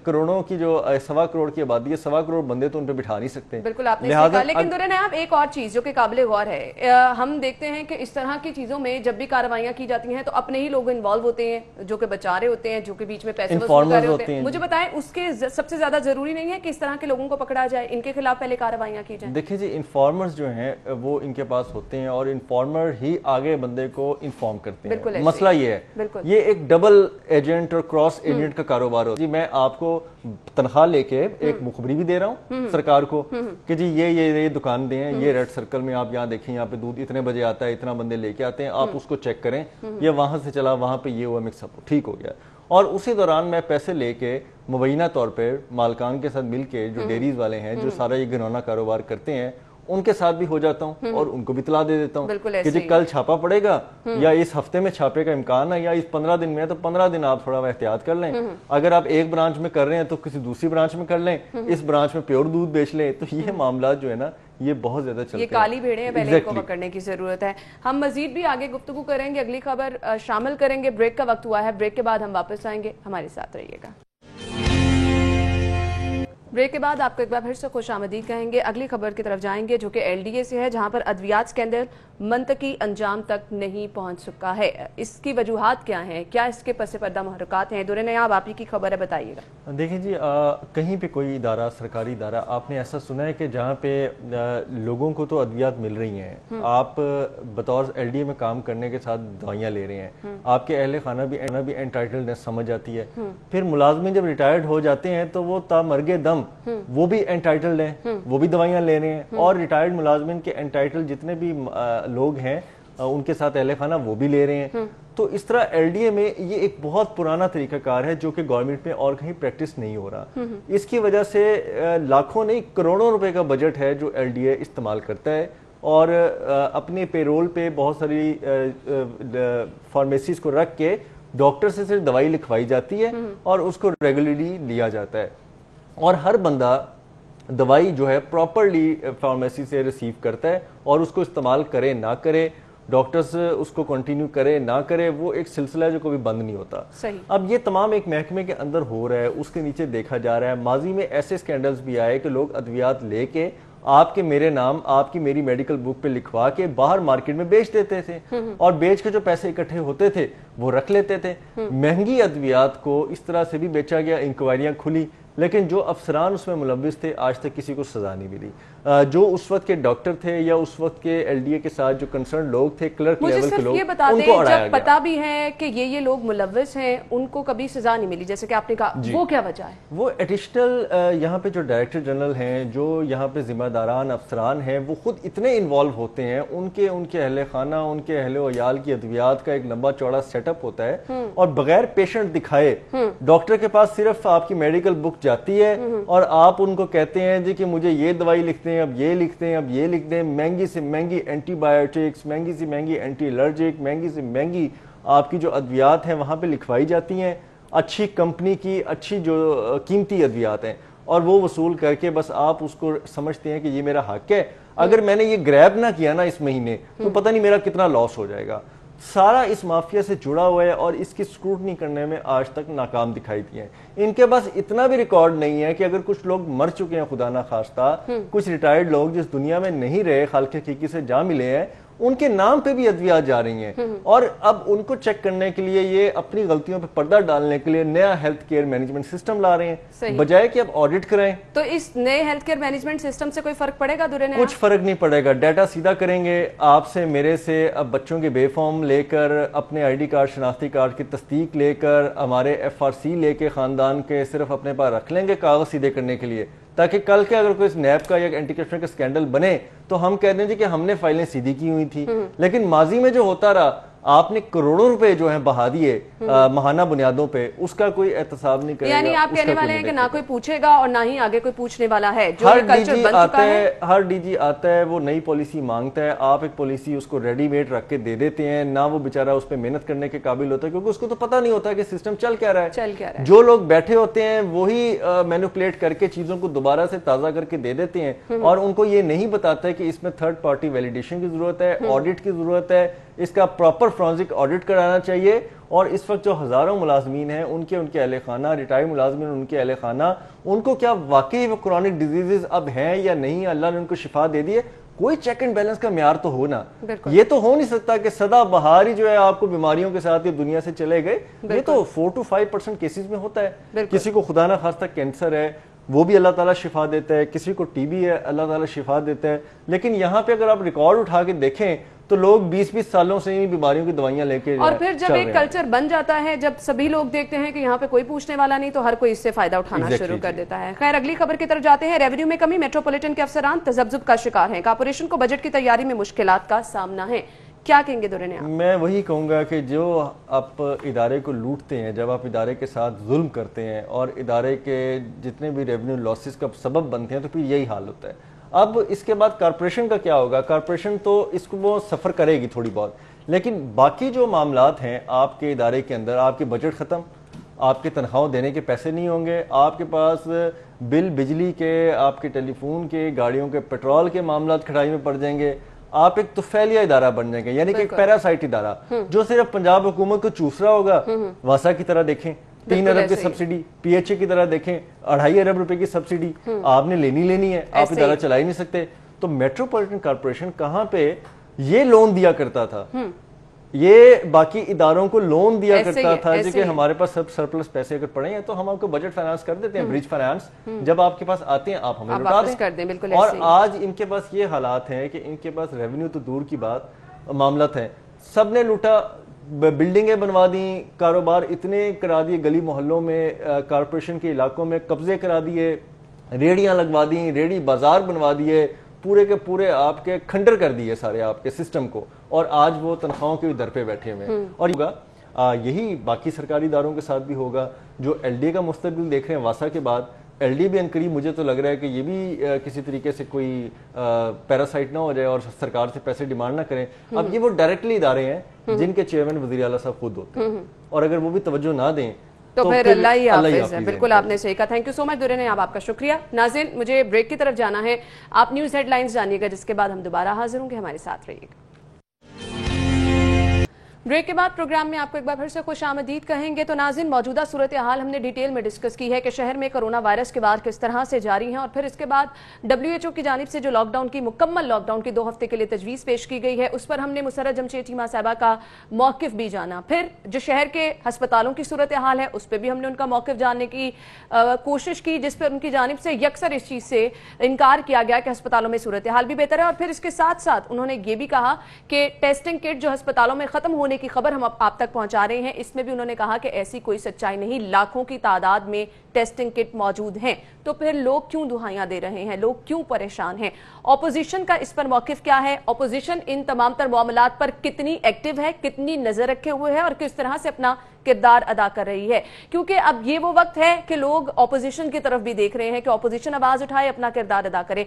کروڑوں کی جو 1.25 کروڑ کی آبادی ہے, 1.25 کروڑ بندے تو ان پہ بٹھا نہیں سکتے. بالکل آپ نے کہا. لیکن دورے نائب ایک اور چیز جو کہ قابل غور ہے, ہم دیکھتے ہیں کہ اس طرح کی چیزوں میں جب بھی کارروائیاں کی جاتی ہیں تو اپنے ہی لوگ انوالو ہوتے ہیں, جو کہ بچا رہے ہوتے ہیں, جو کہ بیچ میں پیسے وصول کر رہے ہوتے ہیں. مجھے بتائیں اس کے سب سے زیادہ ضروری نہیں ہے کہ اس طرح کے لوگوں کو پکڑا جائے, ان کے خلاف پہلے کارروائیاں کی جائیں؟ دیکھیں جی, انفارمرز جو ہیں وہ ان کے پاس ہوتے ہیں, اور انفارمر ہی آگے بندے کو انفارم کرتے ہیں. مسئلہ یہ ہے, یہ ایک ڈبل ایجنٹ اور کراس ایجنٹ کا کاروبار ہوتا ہے. جی میں آپ کو تنخواہ لے کے ایک مخبری بھی دے رہا ہوں سرکار کو کہ جی یہ دکان دیں, یہ ریڈ سرکل میں آپ یہاں دیکھیں, یہاں پہ دودھ اتنے بجے آتا ہے, اتنا بندے لے کے آتے ہیں, آپ اس کو چیک کریں, یا وہاں سے چلا وہاں پہ یہ ہوا مکس اپ, ٹھیک ہو گیا. اور اسی دوران میں پیسے لے کے مبینہ طور پہ مالکان کے ساتھ مل کے, جو ڈیریز والے ہیں جو سارا یہ گھنونا کاروبار کرتے ہیں, ان کے ساتھ بھی ہو جاتا ہوں, اور ان کو بھی اطلاع دے دیتا ہوں کہ جی کل چھاپا پڑے گا, یا اس ہفتے میں چھاپے کا امکان ہے, یا اس 15 دن میں ہے, تو 15 دن آپ تھوڑا احتیاط کر لیں. اگر آپ ایک برانچ میں کر رہے ہیں تو کسی دوسری برانچ میں کر لیں, اس برانچ میں پیور دودھ بیچ لیں. تو یہ معاملات جو ہے نا, یہ بہت زیادہ چلتے ہیں. یہ کالی بھیڑیں ہیں, پہلے ان کو پکڑنے کی ضرورت ہے. ہم مزید بھی آگے گفتگو کریں گے, اگلی خبر شامل کریں گے. بریک کا وقت ہوا ہے, بریک کے بعد ہم واپس آئیں گے, ہمارے ساتھ رہیے گا. بریک کے بعد آپ کو ایک بار پھر سے خوش آمدید کہیں گے. اگلی خبر کی طرف جائیں گے جو کہ LDA سے ہے, جہاں پر ادویات اسکینڈل منطقی انجام تک نہیں پہنچ سکا ہے. اس کی وجوہات کیا ہیں, کیا اس کے پس پردہ محرکات ہیں؟ دورے نائب آپ ہی کی خبر ہے, بتائیے گا. دیکھیں جی, کہیں پہ کوئی ادارہ, سرکاری ادارہ, آپ نے ایسا سنا ہے کہ جہاں پہ لوگوں کو تو ادویات مل رہی ہیں, آپ بطور LDA میں کام کرنے کے ساتھ دوائیاں لے رہے ہیں, آپ کے اہل خانہ بھی انٹائٹلڈنس سمجھ آتی ہے, پھر ملازمین جب ریٹائرڈ ہو جاتے ہیں تو وہ تا مرگ دم وہ بھی انٹائٹلڈ ہیں, وہ بھی دوائیاں لے رہے ہیں, اور ریٹائرڈ ملازمین کے انٹائٹلڈ جتنے بھی لوگ ہیں ان کے ساتھ اہل خانہ وہ بھی لے رہے ہیں. تو اس طرح LDA میں یہ ایک بہت پرانا طریقہ کار ہے جو کہ گورنمنٹ میں اور کہیں پریکٹس نہیں ہو رہا. اس کی وجہ سے لاکھوں نہیں کروڑوں روپے کا بجٹ ہے جو LDA استعمال کرتا ہے, اور اپنے پے رول پہ بہت ساری فارمیسیز کو رکھ کے ڈاکٹر سے صرف دوائی لکھوائی جاتی ہے, اور اس کو ریگولرلی لیا جاتا ہے, اور ہر بندہ دوائی جو ہے پراپرلی فارمیسی سے ریسیو کرتا ہے, اور اس کو استعمال کرے نہ کرے, ڈاکٹرز اس کو کنٹینیو کرے نہ کرے, وہ ایک سلسلہ ہے جو کبھی بند نہیں ہوتا. اب یہ تمام ایک محکمے کے اندر ہو رہا ہے, اس کے نیچے دیکھا جا رہا ہے. ماضی میں ایسے سکینڈلز بھی آئے کہ لوگ ادویات لے کے آپ کے میرے نام, آپ کی میری میڈیکل بک پہ لکھوا کے باہر مارکیٹ میں بیچ دیتے تھے, اور بیچ کے جو پیسے اکٹھے ہوتے تھے وہ رکھ لیتے تھے. مہنگی ادویات کو اس طرح سے بھی بیچا گیا, انکوائریاں کھلی, لیکن جو افسران اس میں ملوث تھے آج تک کسی کو سزا نہیں ملی. جو اس وقت کے ڈاکٹر تھے یا اس وقت کے LDA کے ساتھ جو کنسرن لوگ تھے, کلرک لیول کے لوگ, ان کو اڑایا گیا. جب پتا بھی ہے کہ یہ لوگ ملوث ہیں, ان کو کبھی سزا نہیں ملی جیسے کہ آپ نے کہا, وہ کیا وجہ ہے؟ وہ ایڈیشنل یہاں پہ جو ڈائریکٹر جنرل ہیں, جو یہاں پہ ذمہ داران افسران ہیں, وہ خود اتنے انوالو ہوتے ہیں, ان کے اہل خانہ, ان کے اہل و عیال کی ادویات کا ایک لمبا چوڑا سیٹ اپ ہوتا ہے, اور بغیر پیشنٹ دکھائے ڈاکٹر کے پاس صرف آپ کی میڈیکل بک جاتی ہے, اور آپ ان کو کہتے ہیں جی کہ مجھے یہ دوائی لکھتے ہیں, اب یہ لکھتے ہیں, اب یہ لکھ دیں, مہنگی سے مہنگی اینٹی بایوٹکس, مہنگی سے مہنگی اینٹی الرجک, مہنگی سے مہنگی آپ کی جو ادویات ہیں وہاں پہ لکھوائی جاتی ہیں, اچھی کمپنی کی اچھی جو قیمتی ادویات ہیں, اور وہ وصول کر کے بس آپ اس کو سمجھتے ہیں کہ یہ میرا حق ہے. اگر میں نے یہ گریب نہ کیا نا اس مہینے, تو پتہ نہیں میرا کتنا لاس ہو جائے گا. سارا اس مافیا سے جڑا ہوا ہے اور اس کی اسکروٹنی کرنے میں آج تک ناکام دکھائی دیے ہیں۔ ان کے پاس اتنا بھی ریکارڈ نہیں ہے کہ اگر کچھ لوگ مر چکے ہیں خدا نہ خواستہ، کچھ ریٹائرڈ لوگ جس دنیا میں نہیں رہے، خالق حقیقی سے جا ملے ہیں، ان کے نام پہ بھی ادویات جا رہی ہیں، اور اب ان کو چیک کرنے کے لیے یہ اپنی غلطیوں پہ پردہ ڈالنے کے لیے نیا ہیلتھ کیئر مینجمنٹ سسٹم لا رہے ہیں، بجائے کہ اب آڈٹ کرائیں۔ تو اس نئے ہیلتھ کیئر مینجمنٹ سسٹم سے کوئی فرق پڑے گا دورے کچھ فرق نہیں پڑے گا، ڈیٹا سیدھا کریں گے آپ سے میرے سے، اب بچوں کے بے فارم لے کر، اپنے آئی ڈی کارڈ شناختی کارڈ کی تصدیق لے کر، ہمارے ایف آر سی لے کے خاندان کے صرف اپنے پاس رکھ لیں گے کاغذ سیدھے کرنے کے لیے، تاکہ کل کے اگر کوئی نیب کا یا اینٹی کرپشن کا سکینڈل بنے تو ہم کہہ دیں جی کہ ہم نے فائلیں سیدھی کی ہوئی تھی۔ لیکن ماضی میں جو ہوتا رہا، آپ نے کروڑوں روپے جو ہیں بہا دیے ماہانہ بنیادوں پہ، اس کا کوئی احتساب نہیں کرے گا۔ یعنی آپ کہنے والے ہیں کہ نہ کوئی پوچھے گا اور نہ ہی آگے کوئی پوچھنے والا ہے، جو ہر کلچر بن چکا ہے۔ ہر ڈی جی آتا ہے، وہ نئی پالیسی مانگتا ہے، آپ ایک پالیسی اس کو ریڈی میڈ رکھ کے دے دیتے ہیں، نہ وہ بیچارہ اس پہ محنت کرنے کے قابل ہوتا ہے، کیونکہ اس کو تو پتہ نہیں ہوتا کہ سسٹم چل کیا رہا ہے۔ جو لوگ بیٹھے ہوتے ہیں وہی مینوپلیٹ کر کے چیزوں کو دوبارہ سے تازہ کر کے دے دیتے ہیں، اور ان کو یہ نہیں بتاتا ہے کہ اس میں تھرڈ پارٹی ویلیڈیشن کی ضرورت ہے، آڈٹ کی ضرورت ہے، اس کا پراپر فرانزک آڈٹ کرانا چاہیے، اور اس وقت جو ہزاروں ملازمین ہیں ان کے اہل خانہ، ریٹائرڈ ملازمین ان کے اہل خانہ، ان کو کیا واقعی وہ کرونک ڈیزیزز اب ہیں یا نہیں، اللہ نے ان کو شفا دے دی ہے، کوئی چیک اینڈ بیلنس کا معیار تو ہونا۔ یہ تو ہو نہیں سکتا کہ سدا بہار ہی جو ہے آپ کو بیماریوں کے ساتھ یہ دنیا سے چلے گئے، یہ تو 4 to 5% کیسز میں ہوتا ہے۔ کسی کو خدا نہ خواستہ کینسر ہے، وہ بھی اللہ تعالیٰ شفا دیتا ہے، کسی کو ٹی بی ہے، اللہ تعالیٰ شفا دیتا ہے، لیکن یہاں پہ اگر آپ ریکارڈ اٹھا کے دیکھیں تو لوگ 20 سالوں سے ان بیماریوں کی دوائیاں لے کے، اور پھر جب ایک کلچر بن جاتا ہے، جب سبھی لوگ دیکھتے ہیں کہ یہاں پہ کوئی پوچھنے والا نہیں، تو ہر کوئی اس سے فائدہ اٹھانا شروع کر دیتا ہے۔ خیر، اگلی خبر کی طرف جاتے ہیں۔ ریونیو میں کمی، میٹروپولیٹن کے افسران تذبذب کا شکار ہیں، کارپوریشن کو بجٹ کی تیاری میں مشکلات کا سامنا ہے، کیا کہیں گے دورے نے آپ؟ میں وہی کہوں گا کہ جو آپ ادارے کو لوٹتے ہیں، جب آپ ادارے کے ساتھ ظلم کرتے ہیں اور ادارے کے جتنے بھی ریونیو لاسز کا سبب بنتے ہیں، تو پھر یہی حال ہوتا ہے۔ اب اس کے بعد کارپوریشن کا کیا ہوگا؟ کارپوریشن تو اس کو وہ سفر کرے گی تھوڑی بہت، لیکن باقی جو معاملات ہیں آپ کے ادارے کے اندر، آپ کے بجٹ ختم، آپ کے تنخواہوں دینے کے پیسے نہیں ہوں گے، آپ کے پاس بل بجلی کے، آپ کے ٹیلی فون کے، گاڑیوں کے پیٹرول کے معاملات کھڑائی میں پڑ جائیں گے، آپ ایک توفیلیہ ادارہ بن جائیں گے، یعنی کہ ایک پیراسائٹ ادارہ جو صرف پنجاب حکومت کو چوس رہا ہوگا۔ واسا کی طرح دیکھیں 3 ارب کی سبسڈی، پی ایچ اے کی طرح دیکھیں 2.5 ارب روپے کی سبسڈی آپ نے لینی ہے، آپ ادارہ چلا ہی نہیں سکتے۔ تو میٹروپولیٹن کارپوریشن کہاں پہ یہ لون دیا کرتا تھا، یہ باقی اداروں کو لون دیا کرتا تھا کہ ہمارے پاس سب سرپلس پیسے اگر پڑے ہیں تو ہم آپ کو بجٹ فائنانس کر دیتے ہیں، برج فائنانس، جب آپ کے پاس آتے ہیں آپ ہمیں لوٹا دیں۔ اور آج ان کے پاس یہ حالات ہیں کہ ان کے پاس ریونیو تو دور کی بات، معاملات ہیں، سب نے لوٹا، بلڈنگیں بنوا دیں، کاروبار اتنے کرا دیے، گلی محلوں میں، کارپوریشن کے علاقوں میں قبضے کرا دیے، ریڑیاں لگوا دیں، ریڑی بازار بنوا دیے، پورے کے پورے آپ کے کھنڈر کر دیے سارے آپ کے سسٹم کو، اور آج وہ تنخواہوں کے در پہ بیٹھے ہوئے ہیں۔ اور یہی باقی سرکاری اداروں کے ساتھ بھی ہوگا۔ جو ایل ڈی کا مستقبل دیکھ رہے ہیں واسا کے بعد، ایل ڈی بھی انقریب مجھے تو لگ رہا ہے کہ یہ بھی کسی طریقے سے کوئی پیراسائٹ نہ ہو جائے اور سرکار سے پیسے ڈیمانڈ نہ کریں۔ اب یہ وہ ڈائریکٹلی ادارے ہیں جن کے چیئرمین وزیر اعلیٰ صاحب خود ہوتے ہیں، اور اگر وہ بھی توجہ نہ دیں تو پھر اللہ ہی حافظ ہے۔ بالکل آپ نے صحیح کہا، تھینک یو سو مچ دورے نے، آپ کا شکریہ۔ ناظرین، مجھے بریک کی طرف جانا ہے، آپ نیوز ہیڈ لائنز جانیے گا، جس کے بعد ہم دوبارہ حاضر ہوں گے، ہمارے ساتھ رہیے گا۔ بریک کے بعد پروگرام میں آپ کو ایک بار پھر سے خوش آمدید کہیں گے۔ تو ناظرین، موجودہ صورتحال ہم نے ڈیٹیل میں ڈسکس کی ہے کہ شہر میں کرونا وائرس کے بعد کس طرح سے جاری ہیں، اور پھر اس کے بعد WHO کی جانب سے جو لاک ڈاؤن کی مکمل لاک ڈاؤن کی 2 ہفتے کے لیے تجویز پیش کی گئی ہے، اس پر ہم نے مسرت جمشید چیمہ صاحبہ کا موقف بھی جانا۔ پھر جو شہر کے ہسپتالوں کی صورتحال ہے اس پہ بھی ہم نے ان کا موقف جاننے کی کوشش کی، جس پر ان کی جانب سے یکسر اس چیز سے انکار کیا گیا کہ ہسپتالوں میں صورتحال بھی بہتر ہے، اور پھر اس کے ساتھ ساتھ انہوں نے یہ بھی کہا کہ ٹیسٹنگ کٹ جو ہسپتالوں میں ختم ہونے کی خبر ہم آپ تک پہنچا رہے ہیں، اس میں بھی انہوں نے کہا کہ ایسی کوئی سچائی نہیں، لاکھوں کی تعداد میں ٹیسٹنگ کٹ موجود ہیں، تو پھر لوگ کیوں دہائیاں دے رہے ہیں، لوگ کیوں پریشان ہیں؟ اپوزیشن کا اس پر موقف کیا ہے؟ اپوزیشن ان تمام تر معاملات پر کتنی ایکٹیو ہے، کتنی نظر رکھے ہوئے ہے، اور کس طرح سے اپنا کردار ادا کر رہی ہے؟ کیونکہ اب یہ وہ وقت ہے کہ لوگ اپوزیشن کی طرف بھی دیکھ رہے ہیں کہ اپوزیشن آواز اٹھائے، اپنا کردار ادا کرے۔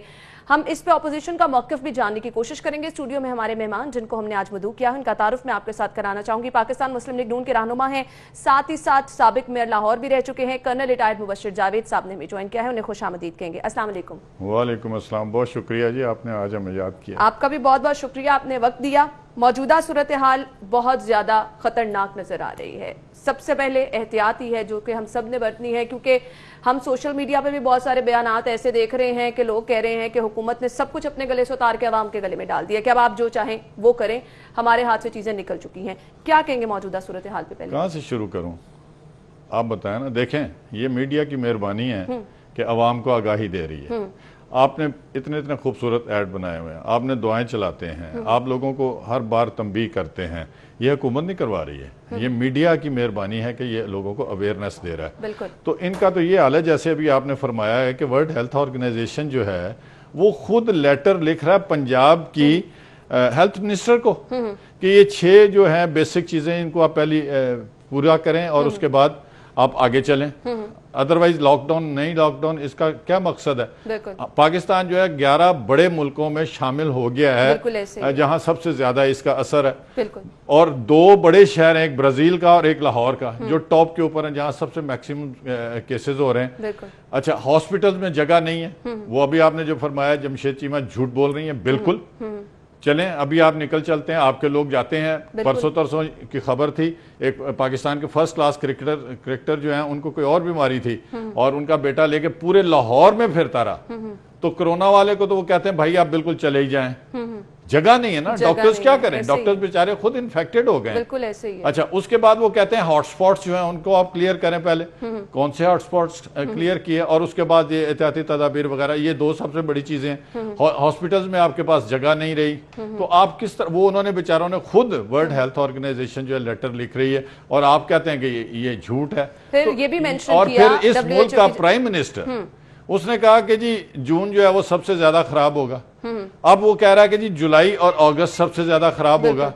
ہم اس پہ اپوزیشن کا موقف بھی جاننے کی کوشش کریں گے۔ اسٹوڈیو میں ہمارے مہمان جن کو ہم نے آج مدعو کیا ہے، ان کا تعارف میں آپ کے ساتھ کرانا چاہوں گی۔ پاکستان مسلم لیگ نون کے رہنما ہیں، ساتھ ہی ساتھ سابق میئر لاہور بھی رہ چکے ہیں، کرنل ریٹائرڈ مبشر جاوید صاحب نے ہمیں جوائن کیا ہے، انہیں خوش آمدید کہیں گے۔ السلام علیکم۔ وعلیکم السلام، بہت شکریہ جی، آپ نے آج ہمیں یاد کیا۔ آپ کا بھی بہت بہت شکریہ، آپ نے وقت دیا۔ موجودہ صورتحال بہت زیادہ خطرناک نظر آ رہی ہے. سب سے پہلے احتیاط ہی ہے جو کہ ہم سب نے برتنی ہے, کیونکہ ہم سوشل میڈیا پہ بھی بہت سارے بیانات ایسے دیکھ رہے ہیں کہ لوگ کہہ رہے ہیں کہ حکومت نے سب کچھ اپنے گلے سے اتار کے عوام کے گلے میں ڈال دیا کہ اب آپ جو چاہیں وہ کریں, ہمارے ہاتھ سے چیزیں نکل چکی ہیں. کیا کہیں گے موجودہ صورتحال پہ؟ پہلے کہاں سے شروع کروں؟ آپ بتائیں نا. دیکھیں, یہ میڈیا کی مہربانی ہے کہ عوام کو آگاہی دے رہی ہے. آپ نے اتنے خوبصورت ایڈ بنائے ہوئے ہیں, آپ نے دعائیں چلاتے ہیں, آپ لوگوں کو ہر بار تنبیہ کرتے ہیں. یہ حکومت نہیں کروا رہی ہے, یہ میڈیا کی مہربانی ہے کہ یہ لوگوں کو اویئرنیس دے رہا ہے. بالکل. تو ان کا تو یہ حال ہے, جیسے ابھی آپ نے فرمایا ہے کہ ورلڈ ہیلتھ آرگنائزیشن جو ہے وہ خود لیٹر لکھ رہا ہے پنجاب کی ہیلتھ منسٹر کو کہ یہ 6 جو ہیں بیسک چیزیں ان کو آپ پہلی پورا کریں اور اس کے بعد آپ آگے چلیں. ادروائز لاک ڈاؤن نہیں, لاک ڈاؤن اس کا کیا مقصد ہے؟ پاکستان جو ہے 11 بڑے ملکوں میں شامل ہو گیا ہے جہاں سب سے زیادہ اس کا اثر ہے, اور 2 بڑے شہر ہیں, ایک برازیل کا اور ایک لاہور کا, جو ٹاپ کے اوپر ہیں جہاں سب سے میکسیمم کیسز ہو رہے ہیں. اچھا, ہاسپٹل میں جگہ نہیں ہے, وہ ابھی آپ نے جو فرمایا جمشید چیمہ جھوٹ بول رہی ہیں. بالکل چلیں ابھی آپ نکل چلتے ہیں, آپ کے لوگ جاتے ہیں. پرسوں ترسوں کی خبر تھی, ایک پاکستان کے فرسٹ کلاس کرکٹر جو ہیں ان کو کوئی اور بیماری تھی اور ان کا بیٹا لے کے پورے لاہور میں پھرتا رہا. تو کرونا والے کو تو وہ کہتے ہیں بھائی آپ بالکل چلے ہی جائیں, جگہ نہیں ہے نا, ڈاکٹرز کیا کریں, ڈاکٹرز بیچارے خود انفیکٹڈ ہو گئے. بالکل ایسے ہی ہے. اچھا, اس کے بعد وہ کہتے ہیں ہاٹ سپاٹس جو ہیں ان کو آپ کلیئر کریں. پہلے کون سے ہاٹ سپاٹس کلیئر کیے, اور اس کے بعد یہ احتیاطی تدابیر وغیرہ, یہ 2 سب سے بڑی چیزیں ہیں. ہاسپٹلز میں آپ کے پاس جگہ نہیں رہی, تو آپ کس طرح, وہ انہوں نے بیچاروں نے خود ورلڈ ہیلتھ آرگنائزیشن جو ہے لیٹر لکھ رہی ہے, اور آپ کہتے ہیں کہ یہ جھوٹ ہے. پھر یہ بھی مینشن اور کیا پھر اس ملک کا پرائم منسٹر اس نے کہا کہ جی جون جو ہے وہ سب سے زیادہ خراب ہوگا. اب وہ کہہ رہا ہے کہ جی جولائی اور اگست سب سے زیادہ خراب ہوگا.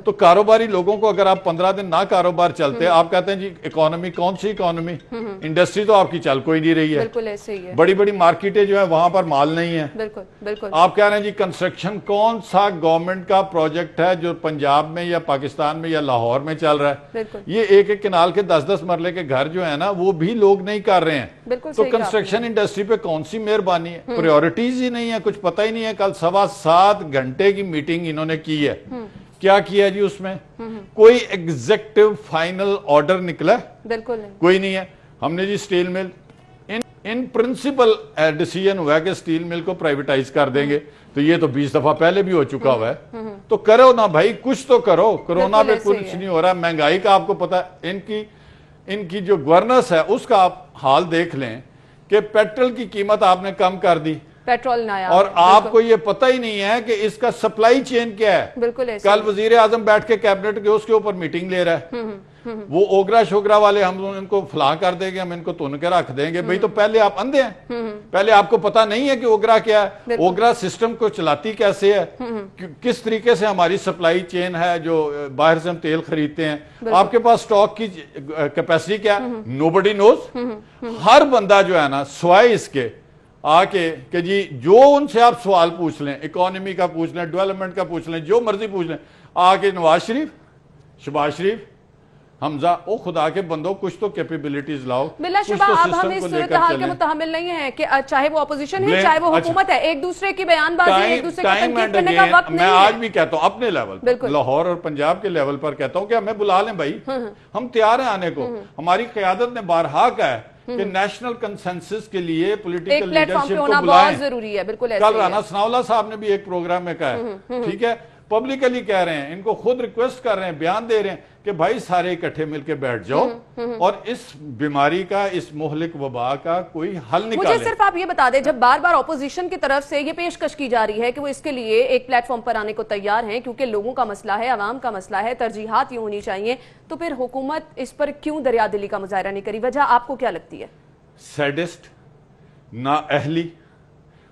تو کاروباری لوگوں کو اگر آپ 15 دن نہ کاروبار چلتے, آپ کہتے ہیں جی اکانومی, کون سی اکانومی, انڈسٹری تو آپ کی چل کوئی نہیں رہی ہے. بالکل ایسے ہی ہے. بڑی بڑی مارکیٹیں جو ہیں وہاں پر مال نہیں ہے. بالکل. آپ کہہ رہے ہیں جی کنسٹرکشن, کون سا گورنمنٹ کا پروجیکٹ ہے جو پنجاب میں یا پاکستان میں یا لاہور میں چل رہا ہے؟ یہ ایک کنال کے 10-10 مرلے کے گھر جو ہیں نا وہ بھی لوگ نہیں کر رہے ہیں. تو کنسٹرکشن انڈسٹری پہ کون سی مہربانی ہے؟ پریورٹیز ہی نہیں ہے, کچھ پتہ ہی نہیں ہے. کل 7.25 گھنٹے کی میٹنگ انہوں نے کی ہے, کیا کیا جی اس میں؟ کوئی ایگزیکٹو فائنل آرڈر نکلا ہے؟ بالکل کوئی نہیں ہے. ہم نے جی سٹیل مل ان پرنسپل ڈیسیژن ہوا ہے کہ سٹیل مل کو پرائیویٹائز کر دیں گے, تو یہ تو 20 دفعہ پہلے بھی ہو چکا ہوا ہے. تو کرو نا بھائی, کچھ تو کرو. کرونا پہ کچھ نہیں ہو رہا. مہنگائی کا آپ کو پتا ہے, ان کی جو گورننس ہے اس کا آپ حال دیکھ لیں کہ پیٹرول کی قیمت آپ نے کم کر دی, پیٹرول نیا, اور آپ کو یہ پتہ ہی نہیں ہے کہ اس کا سپلائی چین کیا ہے. بالکل. کل وزیر اعظم بیٹھ کے کیبنٹ کے اس کے اوپر میٹنگ لے رہا ہے. وہ اوگرا شوگرا والے ہم ان کو فلاں کر دیں گے, ہم ان کو تن کے رکھ دیں گے. بھئی تو پہلے آپ اندھے ہیں, پہلے آپ کو پتہ نہیں ہے کہ اوگرا کیا ہے, اوگرا سسٹم کو چلاتی کیسے ہے, کس طریقے سے ہماری سپلائی چین ہے جو باہر سے ہم تیل خریدتے ہیں. آپ کے پاس سٹاک کی کیپیسٹی کیا ہے؟ نوبڈی نوز. ہر بندہ جو ہے نا سوائے اس کے آ کے کہ جی جو ان سے آپ سوال پوچھ لیں, اکانومی کا پوچھ لیں, ڈیولپمنٹ کا پوچھ لیں, جو مرضی پوچھ لیں, آ کے نواز شریف, شہباز شریف, حمزہ, او خدا کے بندوں کچھ تو کیپیبلٹیز لاؤ. بلا شبہ اب ہم اس صورتحال کے متحمل نہیں ہیں کہ چاہے وہ اپوزیشن ہے چاہے وہ حکومت ہے, ایک دوسرے کی بیان بازی, ایک دوسرے کو تنقید کرنے کا وقت نہیں ہے. میں آج بھی کہتا ہوں اپنے لیول پر, لاہور اور پنجاب کے لیول پر کہتا ہوں کہ ہمیں بلا لیں بھائی, ہم تیار ہیں آنے کو. ہماری قیادت نے بارہا کہا ہے کہ نیشنل کنسنسس کے لیے پولیٹیکل لیڈرشپ کو بلائیں. ضروری ہے. بالکل. کل رانا ثناءاللہ صاحب نے بھی ایک پروگرام میں کہا ہے, ٹھیک ہے, پبلکلی کہہ رہے ہیں, ان کو خود ریکویسٹ کر رہے ہیں, بیان دے رہے ہیں کہ بھائی سارے اکٹھے مل کے بیٹھ جاؤ اور اس بیماری کا, اس مہلک وبا کا کوئی حل نکالیں. مجھے صرف آپ یہ بتا دیں, جب بار بار اپوزیشن کی طرف سے یہ پیشکش کی جا رہی ہے کہ وہ اس کے لیے ایک پلیٹ فارم پر آنے کو تیار ہیں کیونکہ لوگوں کا مسئلہ ہے, عوام کا مسئلہ ہے, ترجیحات یہ ہونی چاہیے, تو پھر حکومت اس پر کیوں دریا دلی کا مظاہرہ نہیں کری؟ وجہ آپ کو کیا لگتی ہے؟ سیڈسٹ, نااہلی,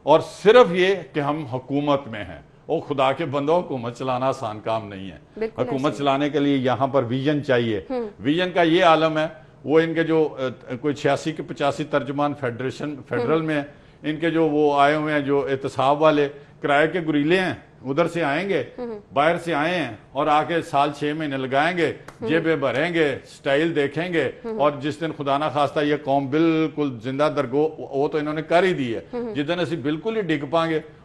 اور صرف یہ کہ ہم حکومت میں ہیں. او خدا کے بندوں, حکومت چلانا آسان کام نہیں ہے. حکومت چلانے کے لیے یہاں پر ویژن چاہیے. ویژن کا یہ عالم ہے, وہ ان کے جو کوئی 86 کے 85 ترجمان فیڈرل میں, ان کے جو وہ آئے ہوئے ہیں جو احتساب والے, کرائے کے گریلے ہیں, ادھر سے آئیں گے, باہر سے آئے ہیں, اور آ کے سال 6 مہینے لگائیں گے, جیبیں بھریں گے, سٹائل دیکھیں گے, اور جس دن خدا نہ خواستہ یہ قوم بالکل زندہ درگو, وہ تو انہوں نے کر ہی دی ہے, جس دن اسی بالکل ہی ڈگ پائیں گے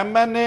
MNA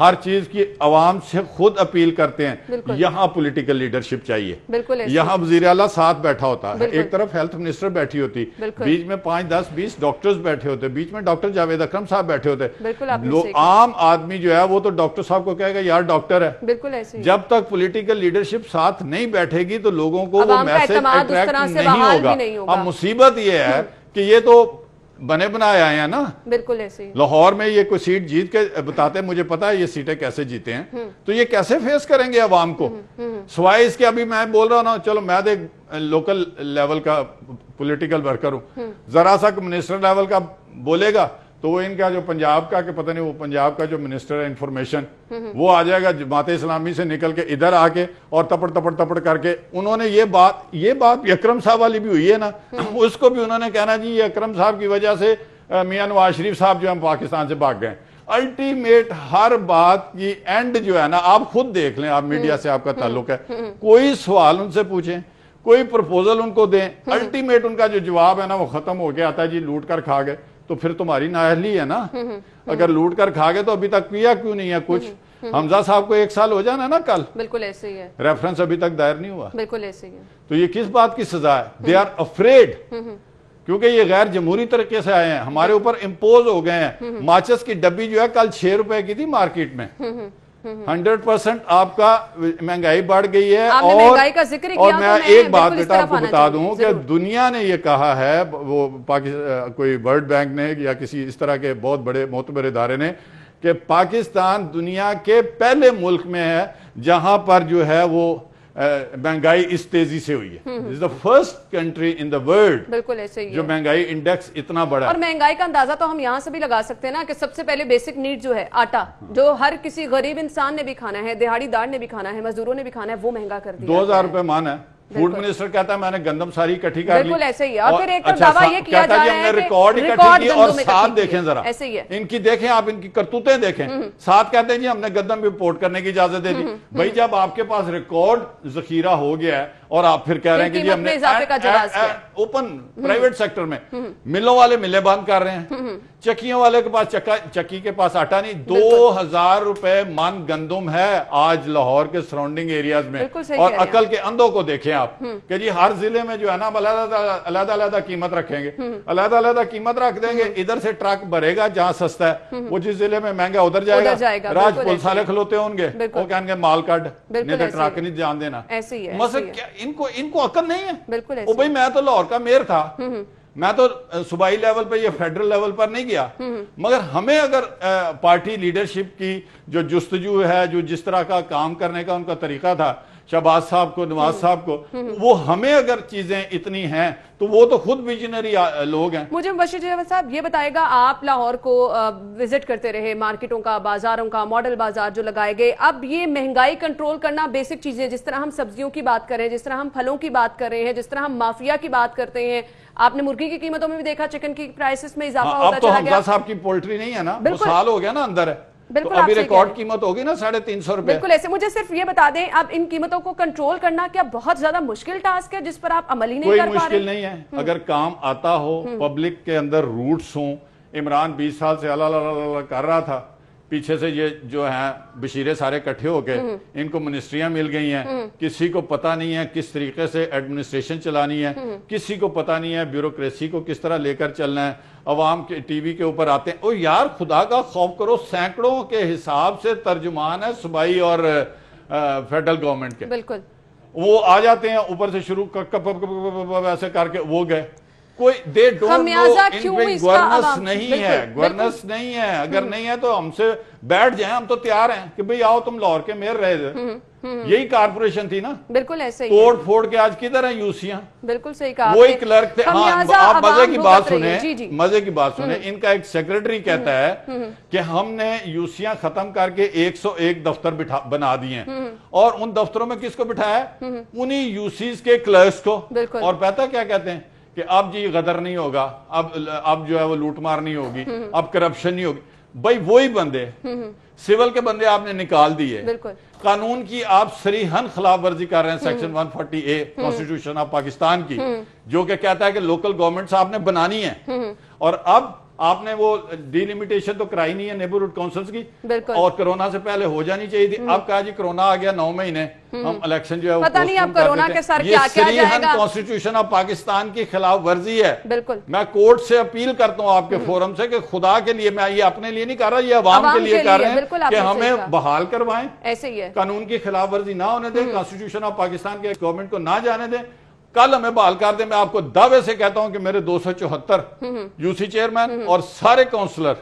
ہر چیز کی عوام سے خود اپیل کرتے ہیں. یہاں پولیٹیکل لیڈرشپ چاہیے. یہاں وزیر اعلیٰ ساتھ بیٹھا ہوتا ہے, ایک طرف ہیلتھ منسٹر بیٹھی ہوتی, بیچ میں 5 10 20 ڈاکٹرز بیٹھے ہوتے, بیچ میں ڈاکٹر جاوید اکرم صاحب بیٹھے ہوتے. عام آدمی جو ہے وہ تو ڈاکٹر صاحب کو کہے گا یار ڈاکٹر ہے. جب تک پولیٹیکل لیڈرشپ ساتھ نہیں بیٹھے گی تو لوگوں کو وہ میسج اٹریکٹ نہیں ہوگا. اب مصیبت یہ ہے کہ یہ تو بنے بنائے آئے ہیں نا. بالکل ایسے لاہور میں یہ کوئی سیٹ جیت کے بتاتے ہیں, مجھے پتا ہے یہ سیٹیں کیسے جیتے ہیں, تو یہ کیسے فیس کریں گے عوام کو. سوائے اس کے ابھی میں بول رہا ہوں, چلو میں ایک لوکل لیول کا پولیٹیکل ورکر ہوں, ذرا سا منسٹر لیول کا بولے گا تو وہ ان کا جو پنجاب کا, کہ پتہ نہیں وہ پنجاب کا جو منسٹر ہے انفارمیشن, وہ آ جائے گا جماعت اسلامی سے نکل کے ادھر آ کے اور تپڑ کر کے انہوں نے یہ بات اکرم صاحب والی بھی ہوئی ہے نا, اس کو بھی انہوں نے کہنا جی یہ اکرم صاحب کی وجہ سے میاں نواز شریف صاحب جو ہم پاکستان سے بھاگ گئے. الٹیمیٹ ہر بات کی اینڈ جو ہے نا, آپ خود دیکھ لیں, آپ میڈیا سے آپ کا تعلق ہے, کوئی سوال ان سے پوچھیں, کوئی پرپوزل ان کو دیں, الٹیمیٹ ان کا جو جواب ہے نا وہ ختم ہو کے آتا ہے جی لوٹ کر کھا گئے. تو پھر تمہاری نااہلی ہے نا, اگر لوٹ کر کھا گئے تو ابھی تک کیا کیوں نہیں ہے کچھ. حمزہ صاحب کو 1 سال ہو جانا ہے نا کل, بالکل ایسے ہی ہے, ریفرنس ابھی تک دائر نہیں ہوا, بالکل ایسے ہی ہے. تو یہ کس بات کی سزا ہے؟ دے آر افریڈ, کیونکہ یہ غیر جمہوری طریقے سے آئے ہیں, ہمارے اوپر امپوز ہو گئے ہیں. ماچس کی ڈبی جو ہے کل 6 روپے کی تھی مارکیٹ میں, 100% آپ کا مہنگائی بڑھ گئی ہے. اور میں ایک بات بیٹا آپ کو بتا دوں کہ دنیا نے یہ کہا ہے, وہ کوئی ورلڈ بینک نے یا کسی اس طرح کے بہت بڑے معتبر ادارے نے, کہ پاکستان دنیا کے پہلے ملک میں ہے جہاں پر جو ہے وہ مہنگائی اس تیزی سے ہوئی ہے. This is the first country in the world بالکل ایسے ہی جو مہنگائی انڈیکس اتنا بڑا ہے. اور مہنگائی کا اندازہ تو ہم یہاں سے بھی لگا سکتے ہیں نا کہ سب سے پہلے بیسک نیڈ جو ہے آٹا, جو ہر کسی غریب انسان نے بھی کھانا ہے, دہاڑی دار نے بھی کھانا ہے, مزدوروں نے بھی کھانا ہے, وہ مہنگا کر دیا. 2000 روپے مان ہے. فوڈ منسٹر کہتا ہے میں نے گندم ساری اکٹھی کر لی. بالکل ایسے ہی ہے. اور پھر ایک دعویٰ یہ کیا جا رہا ہے کہ ریکارڈ اکٹھی کی, اور ساتھ دیکھیں ذرا ایسے ہی ہے ان کی, دیکھیں آپ ان کی کرتوتیں دیکھیں. ساتھ کہتے ہیں جی ہم نے گندم امپورٹ کرنے کی اجازت دے دی. بھائی جب آپ کے پاس ریکارڈ ذخیرہ ہو گیا ہے اور آپ پھر کہہ رہے ہیں کہ جی ہم نے اوپن پرائیویٹ سیکٹر میں ملوں والے ملیں بند کر رہے ہیں, چکیوں والے کے پاس چکی کے پاس آٹا نہیں. 2000 روپے من گندم ہے آج لاہور کے سراؤنڈنگ ایریاز میں. اور عقل کے اندھوں کو دیکھیں آپ کہ جی ہر ضلع میں جو ہے نا علیحدہ قیمت رکھیں گے, علیحدہ قیمت رکھ دیں گے. ادھر سے ٹرک بھرے گا جہاں سستا ہے, وہ جس ضلع میں مہنگا ادھر جائے گا. راج پولیس والے کھلوتے ہوں گے, وہ کہیں گے مال کٹ, نہیں تو ٹرک نہیں جان دینا. مسئلہ ان کو عقل نہیں ہے. او بھائی میں تو لاہور کا میئر تھا, میں تو صوبائی لیول پہ یا فیڈرل لیول پر نہیں گیا, مگر ہمیں اگر پارٹی لیڈرشپ کی جو جستجو ہے, جو جس طرح کا کام کرنے کا ان کا طریقہ تھا, شہباز صاحب کو, نواز صاحب کو, وہ ہمیں اگر چیزیں اتنی ہیں تو وہ تو خود ویژنری لوگ ہیں. مجھے بشیر جاوید صاحب یہ بتائے گا, آپ لاہور کو وزٹ کرتے رہے, مارکیٹوں کا, بازاروں کا, ماڈل بازار جو لگائے گئے, اب یہ مہنگائی کنٹرول کرنا بیسک چیزیں, جس طرح ہم سبزیوں کی بات کر رہے ہیں, جس طرح ہم پھلوں کی بات کر رہے ہیں, جس طرح ہم مافیا کی بات کرتے ہیں, آپ نے مرغی کی قیمتوں میں بھی دیکھا, چکن کی پرائسز میں اضافہ ہوتا چلا گیا. اب تو حمزہ صاحب کی پولٹری نہیں ہے نا, وہ سال ہو گیا نا اندر ہے, تو ابھی ریکارڈ قیمت ہوگی نا 350 روپے. بالکل ایسے. مجھے صرف یہ بتا دیں, اب ان قیمتوں کو کنٹرول کرنا کیا بہت زیادہ مشکل ٹاسک ہے جس پر آپ عمل ہی نہیں کر پا رہے؟ کوئی مشکل نہیں ہے اگر کام آتا ہو, پبلک کے اندر روٹس ہوں. عمران 20 سال سے اللہ کر رہا تھا, پیچھے سے یہ جو ہیں بشیرے سارے کٹھے ہو کے ان کو منسٹریاں مل گئی ہیں, کسی کو پتہ نہیں ہے کس طریقے سے ایڈمنسٹریشن چلانی ہے, کسی کو پتہ نہیں ہے بیوروکریسی کو کس طرح لے کر چلنا ہے. عوام کے ٹی وی کے اوپر آتے ہیں, او یار خدا کا خوف کرو, سینکڑوں کے حساب سے ترجمان ہے صوبائی اور فیڈرل گورنمنٹ کے. بالکل وہ آ جاتے ہیں اوپر سے شروع ایسے کر کے وہ گئے. کوئی دے ڈونٹ نو, ان پہ گورننس نہیں ہے, گورننس نہیں ہے. اگر نہیں ہے تو ہم سے بیٹھ جائیں, ہم تو تیار ہیں کہ بھئی آؤ تم لاہور کے میئر رہے تھے, یہی کارپوریشن تھی نا. بالکل ایسے ہی توڑ پھوڑ کے آج کدھر ہیں یوسیاں. بالکل صحیح کہا. وہی کلرک تھے. آپ مزے کی بات سنیں, مزے کی بات سنیں, ان کا ایک سیکریٹری کہتا ہے کہ ہم نے یوسیاں ختم کر کے 101 دفتر بنا دیے ہیں, اور ان دفتروں میں کس کو بٹھایا ہے؟ انہی یوسیز کے کلرکس کو. اور پتہ کیا کہتے ہیں کہ اب جی غدر نہیں ہوگا, اب جو ہے وہ لوٹ مار نہیں ہوگی, اب کرپشن نہیں ہوگی. بھائی وہی بندے, سیول کے بندے آپ نے نکال دیے, قانون کی آپ صریحاً خلاف ورزی کر رہے ہیں. Section 140A constitution of Pakistan کی, جو کہ کہتا ہے کہ لوکل گورنمنٹس آپ نے بنانی ہے, اور اب آپ نے وہ ڈیلیمیٹیشن تو کرائی نہیں ہے نیبرہڈ کونسلز کی, اور کرونا سے پہلے ہو جانی چاہیے تھی. اب کہا جی کرونا آ گیا 9 مہینے ہم الیکشن جو ہے پتہ نہیں اب کرونا کے سر کیا کیا جائے گا. کانسٹیٹیوشن آف پاکستان کی خلاف ورزی ہے. بالکل میں کورٹ سے اپیل کرتا ہوں آپ کے فورم سے کہ خدا کے لیے, میں یہ اپنے لیے نہیں کر رہا, یہ عوام کے لیے کر رہے ہیں کہ ہمیں بحال کروائیں, ایسے ہی ہے, قانون کی خلاف ورزی نہ ہونے دیں, کانسٹیٹیوشن آف پاکستان کے گورنمنٹ کو نہ جانے دیں. کل ہمیں بحال کر دیں. میں آپ کو دعوے سے کہتا ہوں کہ میرے 274 یو سی چیئرمین اور سارے کونسلر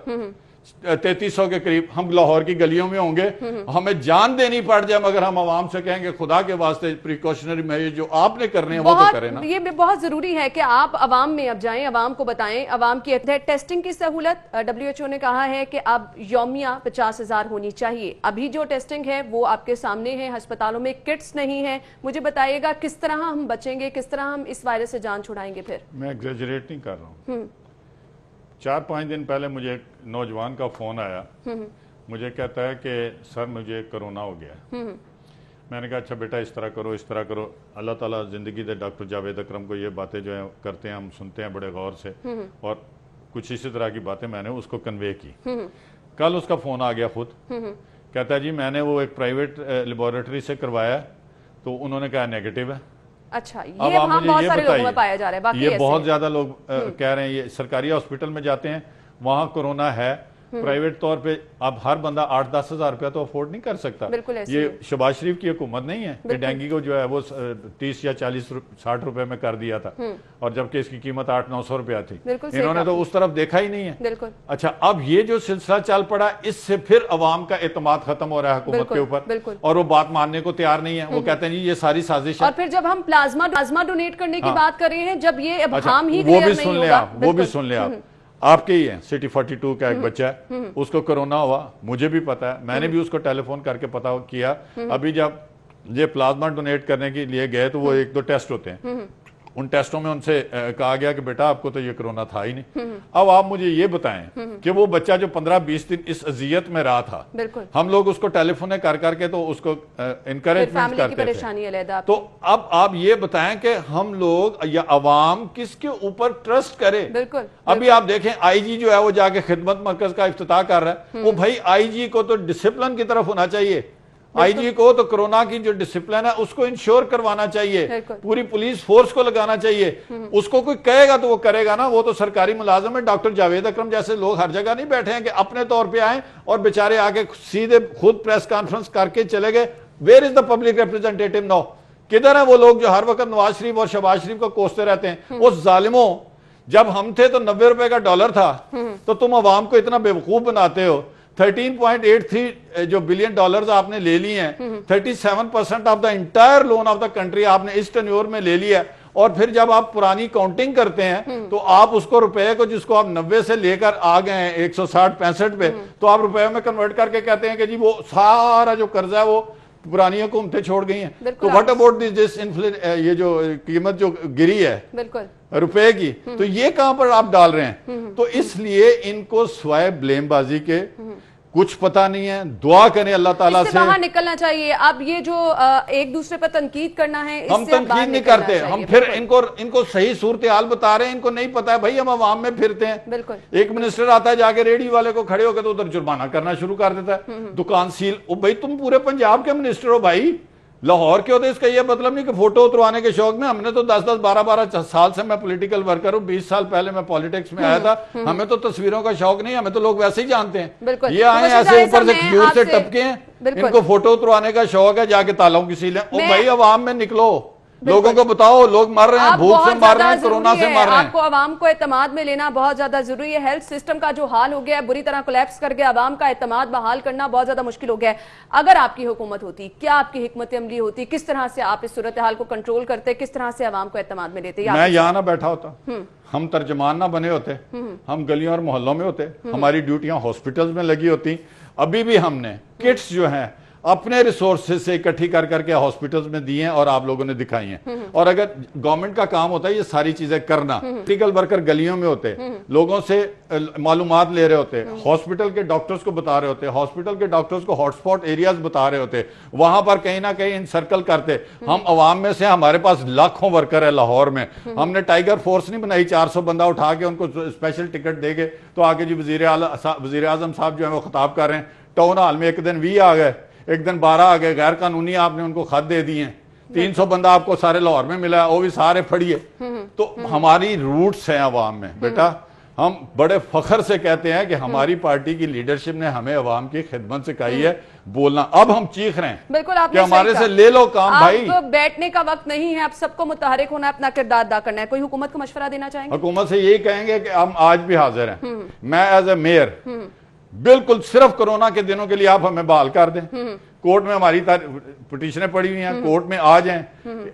3300 کے قریب ہم لاہور کی گلیوں میں ہوں گے. ہمیں جان دینی پڑ جائے مگر ہم عوام سے کہیں گے خدا کے واسطے پریکاشنری میجر جو آپ نے کرنے ہیں وہ تو کریں نا. یہ بہت ضروری ہے کہ آپ عوام میں اب جائیں, عوام کو بتائیں, عوام کی ٹیسٹنگ کی سہولت. WHO نے کہا ہے کہ اب یومیہ 50,000 ہونی چاہیے. ابھی جو ٹیسٹنگ ہے وہ آپ کے سامنے ہے, ہسپتالوں میں کٹس نہیں ہیں. مجھے بتائیے گا کس طرح ہم بچیں گے, کس طرح ہم اس وائرس سے جان چھڑائیں گے. پھر میں ایگزیجریٹ نہیں کر رہا ہوں. 4-5 دن پہلے مجھے ایک نوجوان کا فون آیا, مجھے کہتا ہے کہ سر مجھے کرونا ہو گیا. میں نے کہا اچھا بیٹا اس طرح کرو, اس طرح کرو. اللہ تعالیٰ زندگی دے ڈاکٹر جاوید اکرم کو یہ باتیں جو ہیں کرتے ہیں, ہم سنتے ہیں بڑے غور سے, اور کچھ اسی طرح کی باتیں میں نے اس کو کنوے کی. کل اس کا فون آ گیا خود, کہتا ہے جی میں نے وہ ایک پرائیویٹ لیبارٹری سے کروایا تو انہوں نے کہا نیگیٹو ہے. اچھا, یہ وہاں بہت سارے لوگوں میں پایا جا رہا ہے. یہ بہت زیادہ لوگ کہہ رہے ہیں, یہ سرکاری ہاسپٹل میں جاتے ہیں وہاں کورونا ہے, پرائیویٹ طور پہ اب ہر بندہ 8-10 ہزار روپیہ تو افورڈ نہیں کر سکتا. یہ شہباز شریف کی حکومت نہیں ہے کہ ڈینگی کو جو ہے وہ 30 یا 40-60 روپے میں کر دیا تھا, اور جبکہ اس کی قیمت 800-900 روپیہ تھی. انہوں نے تو اس طرف دیکھا ہی نہیں ہے. اچھا, اب یہ جو سلسلہ چل پڑا, اس سے پھر عوام کا اعتماد ختم ہو رہا ہے حکومت کے اوپر, اور وہ بات ماننے کو تیار نہیں ہے. وہ کہتے ہیں جی یہ ساری سازش ہے. اور پھر جب ہم پلازما ڈونیٹ کرنے کی بات کر رہے ہیں, جب یہ ابہام ہی وہ بھی سن لیں آپ, وہ بھی سن لیں آپ. آپ کے ہی ہیں سٹی 42 کا ایک بچہ ہے, اس کو کرونا ہوا, مجھے بھی پتا ہے, میں نے بھی اس کو ٹیلی فون کر کے پتا کیا. ابھی جب یہ پلازما ڈونیٹ کرنے کے لیے گئے تو وہ 1-2 ٹیسٹ ہوتے ہیں, ان ٹیسٹوں میں ان سے کہا گیا کہ بیٹا آپ کو تو یہ کرونا تھا ہی نہیں. اب آپ مجھے یہ بتائیں کہ وہ بچہ جو 15-20 دن اس اذیت میں رہا تھا, ہم لوگ اس کو ٹیلی فون کر کے تو اس کو انکریجمنٹ کرتے تھے. تو اب آپ یہ بتائیں کہ ہم لوگ یا عوام کس کے اوپر ٹرسٹ کرے. ابھی آپ دیکھیں آئی جی جو ہے وہ جا کے خدمت مرکز کا افتتاح کر رہا ہے. وہ بھائی آئی جی کو تو ڈسپلن کی طرف ہونا چاہیے. آئی جی کو تو کرونا کی جو ڈسپلن ہے اس کو انشور کروانا چاہیے, پوری پولیس فورس کو لگانا چاہیے. اس کو کوئی کہے گا تو وہ کرے گا نا, وہ تو سرکاری ملازم ہے. ڈاکٹر جاوید اکرم جیسے لوگ ہر جگہ نہیں بیٹھے ہیں کہ اپنے طور پہ آئیں اور بیچارے آگے سیدھے خود پریس کانفرنس کر کے چلے گئے. Where is the public representative now? کدھر ہیں وہ لوگ جو ہر وقت نواز شریف اور شہباز شریف کو کوستے رہتے ہیں؟ وہ ظالموں, جب ہم تھے تو 90 روپے کا ڈالر تھا, تو تم عوام کو اتنا بے وقوف بناتے ہو. 13.83 جو بلین ڈالرز آپ نے لے لی ہیں, 37% of the entire loan of the country آپ نے اس ٹینیور میں لے لیا. اور پھر جب آپ پرانی کاؤنٹنگ کرتے ہیں تو آپ اس کو روپے کو, جس کو آپ 90 سے لے کر آ گئے ہیں 160-65 پہ, تو آپ روپے میں کنورٹ کر کے کہتے ہیں کہ جی وہ سارا جو قرضہ ہے وہ پرانی حکومتیں چھوڑ گئی ہیں. تو واٹ اباؤٹ دس یہ جو قیمت جو گری ہے روپے کی, تو یہ کہاں پر آپ ڈال رہے ہیں؟ تو اس لیے ان کو سوائے بلیم بازی کے کچھ پتا نہیں ہے. دعا کریں اللہ تعالیٰ سے باہر نکلنا چاہیے. اب یہ جو ایک دوسرے پر تنقید کرنا ہے, ہم تنقید نہیں کرتے, ہم پھر ان کو صحیح صورتحال بتا رہے ہیں. ان کو نہیں پتا ہے بھائی, ہم عوام میں پھرتے ہیں. ایک منسٹر آتا ہے جا کے ریڈی والے کو کھڑے ہو کے تو ادھر جرمانہ کرنا شروع کر دیتا ہے, دکان سیل. بھائی تم پورے پنجاب کے منسٹر ہو بھائی, لاہور کے ہوتے. اس کا یہ مطلب نہیں کہ فوٹو اتروانے کے شوق میں. ہم نے تو 10-10 12 سال سے میں پولیٹیکل ورکر ہوں, 20 سال پہلے میں پالیٹکس میں آیا تھا. ہمیں تو تصویروں کا شوق نہیں, ہمیں تو لوگ ویسے ہی جانتے ہیں. یہ آئے ایسے اوپر سے کھجور سے ٹپکے ہیں, ان کو فوٹو اتروانے کا شوق ہے, جا کے تالوں کی سیلیں. او بھائی عوام میں نکلو, لوگوں کو بتاؤ, لوگ مر رہے ہیں, بھوک سے مر رہے ہیں, کرونا سے مر رہے ہیں. آپ کو عوام کو اعتماد میں لینا بہت زیادہ ضروری ہے. ہیلتھ سسٹم کا جو حال ہو گیا ہے, بری طرح کولیپس کر گیا, عوام کا اعتماد بحال کرنا بہت زیادہ مشکل ہو گیا ہے. اگر آپ کی حکومت ہوتی, کیا آپ کی حکمت عملی ہوتی, کس طرح سے آپ اس صورتحال کو کنٹرول کرتے, کس طرح سے عوام کو اعتماد میں لیتے؟ میں یہاں نہ بیٹھا ہوتا, ہم ترجمان نہ بنے ہوتے, ہم گلیوں اور محلوں میں ہوتے, ہماری ڈیوٹیاں ہاسپٹلز میں لگی ہوتی. ابھی بھی ہم نے کٹس جو ہیں اپنے ریسورسز سے اکٹھی کر کر کے ہاسپٹلز میں دی ہیں اور آپ لوگوں نے دکھائی ہیں. اور اگر گورنمنٹ کا کام ہوتا ہے یہ ساری چیزیں کرنا, میڈیکل ورکر گلیوں میں ہوتے, لوگوں سے معلومات لے رہے ہوتے, ہاسپٹل کے ڈاکٹرز کو بتا رہے ہوتے, ہاسپٹل کے ڈاکٹرز کو ہاٹ سپاٹ ایریاز بتا رہے ہوتے, وہاں پر کہیں نہ کہیں انسرکل کرتے. ہم عوام میں سے, ہمارے پاس لاکھوں ورکر ہے لاہور میں, ہم نے ٹائیگر فورس نہیں بنائی 400 بندہ اٹھا کے ان کو اسپیشل ٹکٹ دے گے تو آگے جی وزیر اعظم صاحب جو ہیں وہ خطاب کر رہے ہیں, ٹاؤن ہال میں ایک دن 20 آ گئے, ایک دن 12 آ گئے, غیر قانونی آپ نے ان کو خط دے دی ہیں, 300 بندہ آپ کو سارے لاہور میں ملا ہے, وہ بھی سارے پھڑیے. تو ہماری روٹس ہیں عوام میں بیٹا, ہم بڑے فخر سے کہتے ہیں کہ ہماری پارٹی کی لیڈرشپ نے ہمیں عوام کی خدمت سکھائی ہے بولنا. اب ہم چیخ رہے ہیں بالکل آپ کہ ہمارے سے لے لو کام بھائی. آپ بیٹھنے کا وقت نہیں ہے, آپ سب کو متحرک ہونا ہے, اپنا کردار ادا کرنا ہے. کوئی حکومت کو مشورہ دینا چاہیں گے؟ حکومت سے یہی کہیں گے کہ ہم آج بھی حاضر ہیں. میں ایز اے میئر بالکل صرف کرونا کے دنوں کے لیے آپ ہمیں بحال کر دیں. کورٹ میں ہماری پٹیشنیں پڑی ہوئی ہیں, کورٹ میں آ جائیں.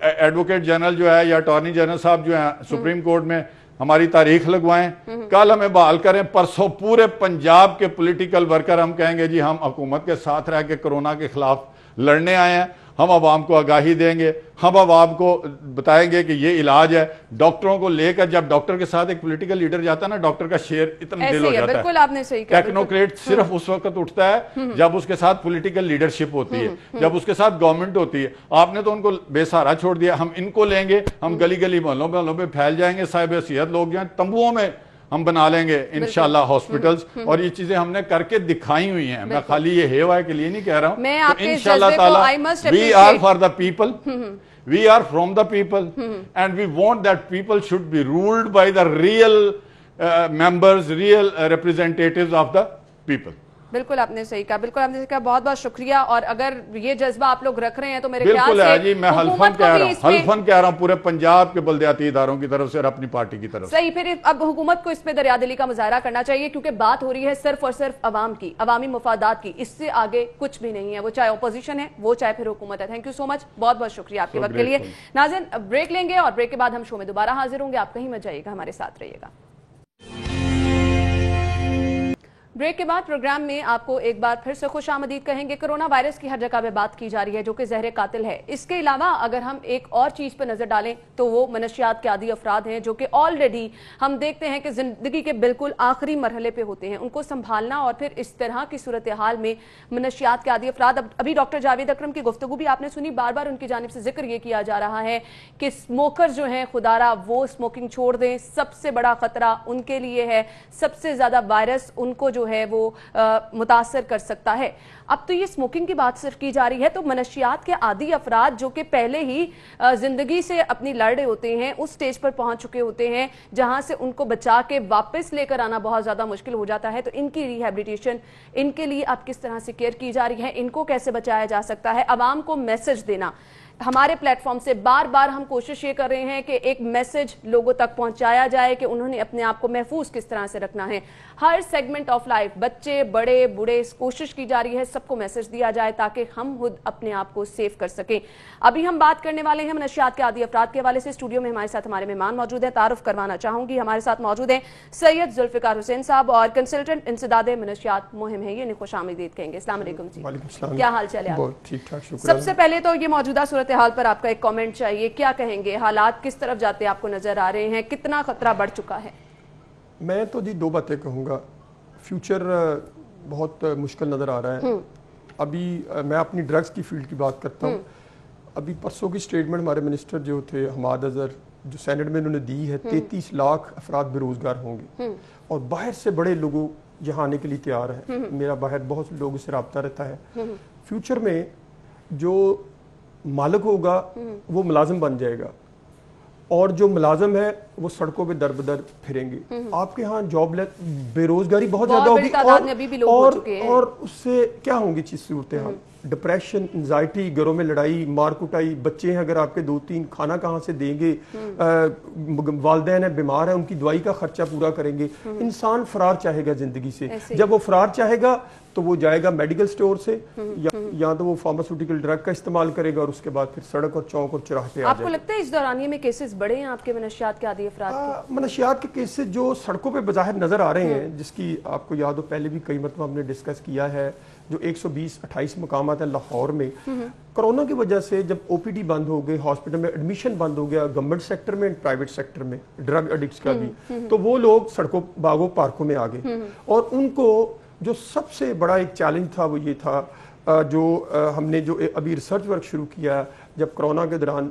ایڈوکیٹ جنرل جو ہے یا اٹارنی جنرل صاحب جو ہیں سپریم کورٹ میں ہماری تاریخ لگوائیں, کل ہمیں بحال کریں, پرسوں پورے پنجاب کے پولیٹیکل ورکر ہم کہیں گے جی ہم حکومت کے ساتھ رہ کے کرونا کے خلاف لڑنے آئے ہیں, ہم عوام کو آگاہی دیں گے, ہم عوام کو بتائیں گے کہ یہ علاج ہے. ڈاکٹروں کو لے کر, جب ڈاکٹر کے ساتھ ایک پولیٹیکل لیڈر جاتا ہے نا, ڈاکٹر کا شیئر اتنا دل ہو جاتا ہے. بالکل آپ نے صحیح کہا. ٹیکنوکریٹ صرف اس وقت اٹھتا ہے جب اس کے ساتھ پولیٹیکل لیڈرشپ ہوتی ہے, جب اس کے ساتھ گورنمنٹ ہوتی ہے. آپ نے تو ان کو بے سہارا چھوڑ دیا. ہم ان کو لیں گے, ہم گلی گلی محلوں پہ پھیل جائیں گے, صاحب حیثیت لوگ جو ہیں تمبوؤں میں ہم بنا لیں گے انشاءاللہ ہاسپٹلز. اور یہ چیزیں ہم نے کر کے دکھائی ہوئی ہیں. میں خالی یہ ہیوائے کے لیے نہیں کہہ رہا ہوں. تو انشاءاللہ تعالی we are for the people, we are from the people, and we want that people should be ruled by the real members, real representatives of the people. بالکل آپ نے صحیح کہا, بالکل آپ نے کہا. بہت بہت شکریہ. اور اگر یہ جذبہ آپ لوگ رکھ رہے ہیں تو میرے خیال سے بالکل ہے جی, میں حلفاً کہہ رہا ہوں پورے پنجاب کے بلدیاتی اداروں کی طرف سے اور اپنی پارٹی کی طرف سے. صحیح. پھر اب حکومت کو اس پہ دریادلی کا مظاہرہ کرنا چاہیے, کیونکہ بات ہو رہی ہے صرف اور صرف عوام کی, عوامی مفادات کی, اس سے آگے کچھ بھی نہیں ہے, وہ چاہے اپوزیشن ہے, وہ چاہے پھر حکومت ہے. تھینک یو سو مچ, بہت بہت شکریہ آپ کے وقت کے لیے. ناظرین بریک لیں گے اور بریک کے بعد ہم شو میں دوبارہ حاضر ہوں گے. آپ کہیں مت جائیے گا, ہمارے ساتھ رہیے گا. بریک کے بعد پروگرام میں آپ کو ایک بار پھر سے خوش آمدید کہیں گے. کرونا وائرس کی ہر جگہ پہ بات کی جا رہی ہے جو کہ زہر قاتل ہے. اس کے علاوہ اگر ہم ایک اور چیز پر نظر ڈالیں تو وہ منشیات کے عادی افراد ہیں, جو کہ آلریڈی ہم دیکھتے ہیں کہ زندگی کے بالکل آخری مرحلے پہ ہوتے ہیں. ان کو سنبھالنا اور پھر اس طرح کی صورتحال میں منشیات کے عادی افراد, ابھی ڈاکٹر جاوید اکرم کی گفتگو بھی آپ نے سنی, بار بار ان کی جانب سے ذکر یہ کیا جا رہا ہے کہ اسموکر جو ہیں خدارہ وہ اسموکنگ چھوڑ دیں. سب سے بڑا خطرہ ان کے لیے ہے, سب سے زیادہ وائرس ان کو جو ہے وہ متاثر کر سکتا ہے. اب تو یہ اسموکنگ کی بات صرف کی جا رہی ہے, تو منشیات کے عادی افراد جو کہ پہلے ہی زندگی سے اپنی لڑ رہے ہوتے ہیں, اس سٹیج پر پہنچ چکے ہوتے ہیں جہاں سے ان کو بچا کے واپس لے کر آنا بہت زیادہ مشکل ہو جاتا ہے, تو ان کی ریہیبلیٹیشن, ان کے لیے اب کس طرح سے کیئر کی جا رہی ہے, ان کو کیسے بچایا جا سکتا ہے. عوام کو میسج دینا, ہمارے پلیٹ فارم سے بار بار ہم کوشش یہ کر رہے ہیں کہ ایک میسج لوگوں تک پہنچایا جائے کہ انہوں نے اپنے آپ کو محفوظ کس طرح سے رکھنا ہے. ہر سیگمنٹ آف لائف, بچے بڑے بوڑھے, کوشش کی جا رہی ہے سب کو میسج دیا جائے تاکہ ہم خود اپنے آپ کو سیف کر سکیں. ابھی ہم بات کرنے والے ہیں منشیات کے عادی افراد کے حوالے سے. اسٹوڈیو میں ہمارے ساتھ ہمارے مہمان موجود ہیں, تعارف کروانا چاہوں گی. ہمارے ساتھ موجود ہیں سید ذوالفقار حسین صاحب اور کنسلٹنٹ انسداد منشیات مہم ہے, یہ خوش آمدید کہیں گے. السلام علیکم جی. کیا حال چال ہے آپ؟ سب سے پہلے تو یہ موجودہ صورتحال پر آپ کا ایک کامنٹ چاہیے, کیا کہیں گے, حالات کس طرف جاتے آپ کو نظر آ رہے ہیں, کتنا خطرہ بڑھ چکا ہے؟ میں تو جی دو باتیں کہوں گا. فیوچر بہت مشکل نظر آ رہا ہے. ابھی میں اپنی ڈرگز کی فیلڈ کی بات کرتا ہوں. ابھی پرسوں کی سٹیٹمنٹ ہمارے منسٹر جو تھے حماد اظہر, جو سینٹ میں انہوں نے دی ہے, 33 لاکھ افراد بے روزگار ہوں گے اور باہر سے بڑے لوگوں یہاں آنے کے لیے تیار ہیں. میرا باہر بہت لوگوں سے رابطہ رہتا ہے. فیوچر میں جو مالک ہوگا وہ ملازم بن جائے گا اور جو ملازم ہے وہ سڑکوں پہ در بدر پھریں گے. آپ کے ہاں جاب بے روزگاری بہت زیادہ ہوگی اور اس سے کیا ہوں گی چیز صورتحال, ڈپریشن, انزائٹی, گھروں میں لڑائی مار کٹائی, بچے ہیں اگر آپ کے 2-3 کھانا کہاں سے دیں گے, والدین ہیں بیمار ہیں ان کی دوائی کا خرچہ پورا کریں گے. انسان فرار چاہے گا زندگی سے, جب وہ فرار چاہے گا تو وہ جائے گا میڈیکل سٹور سے یا تو وہ فارماسیوٹیکل ڈرگ کا استعمال کرے گا اور اس کے بعد پھر سڑک اور چوک اور چراہ پہ آ آپ کو لگتا ہے اس دورانیے میں کیسز بڑھے ہیں آپ کے منشیات کے عادی افراد کے؟ منشیات کے کیسز جو سڑکوں پہ بظاہر نظر آ رہے ہیں، جس کی آپ کو یاد ہو پہلے بھی کئی مرتبہ ہم نے ڈسکس کیا ہے، جو 128 مقامات ہیں لاہور میں، کرونا کی وجہ سے جب او پی ڈی بند ہو گئے، ہاسپٹل میں ایڈمیشن بند ہو گیا، گورنمنٹ سیکٹر میں پرائیویٹ سیکٹر میں ڈرگ ایڈکٹس کا بھی، تو وہ لوگ سڑکوں باغوں پارکوں میں آ گئے، اور ان کو جو سب سے بڑا ایک چیلنج تھا وہ یہ تھا، جو ہم نے جو ابھی ریسرچ ورک شروع کیا جب کرونا کے دوران،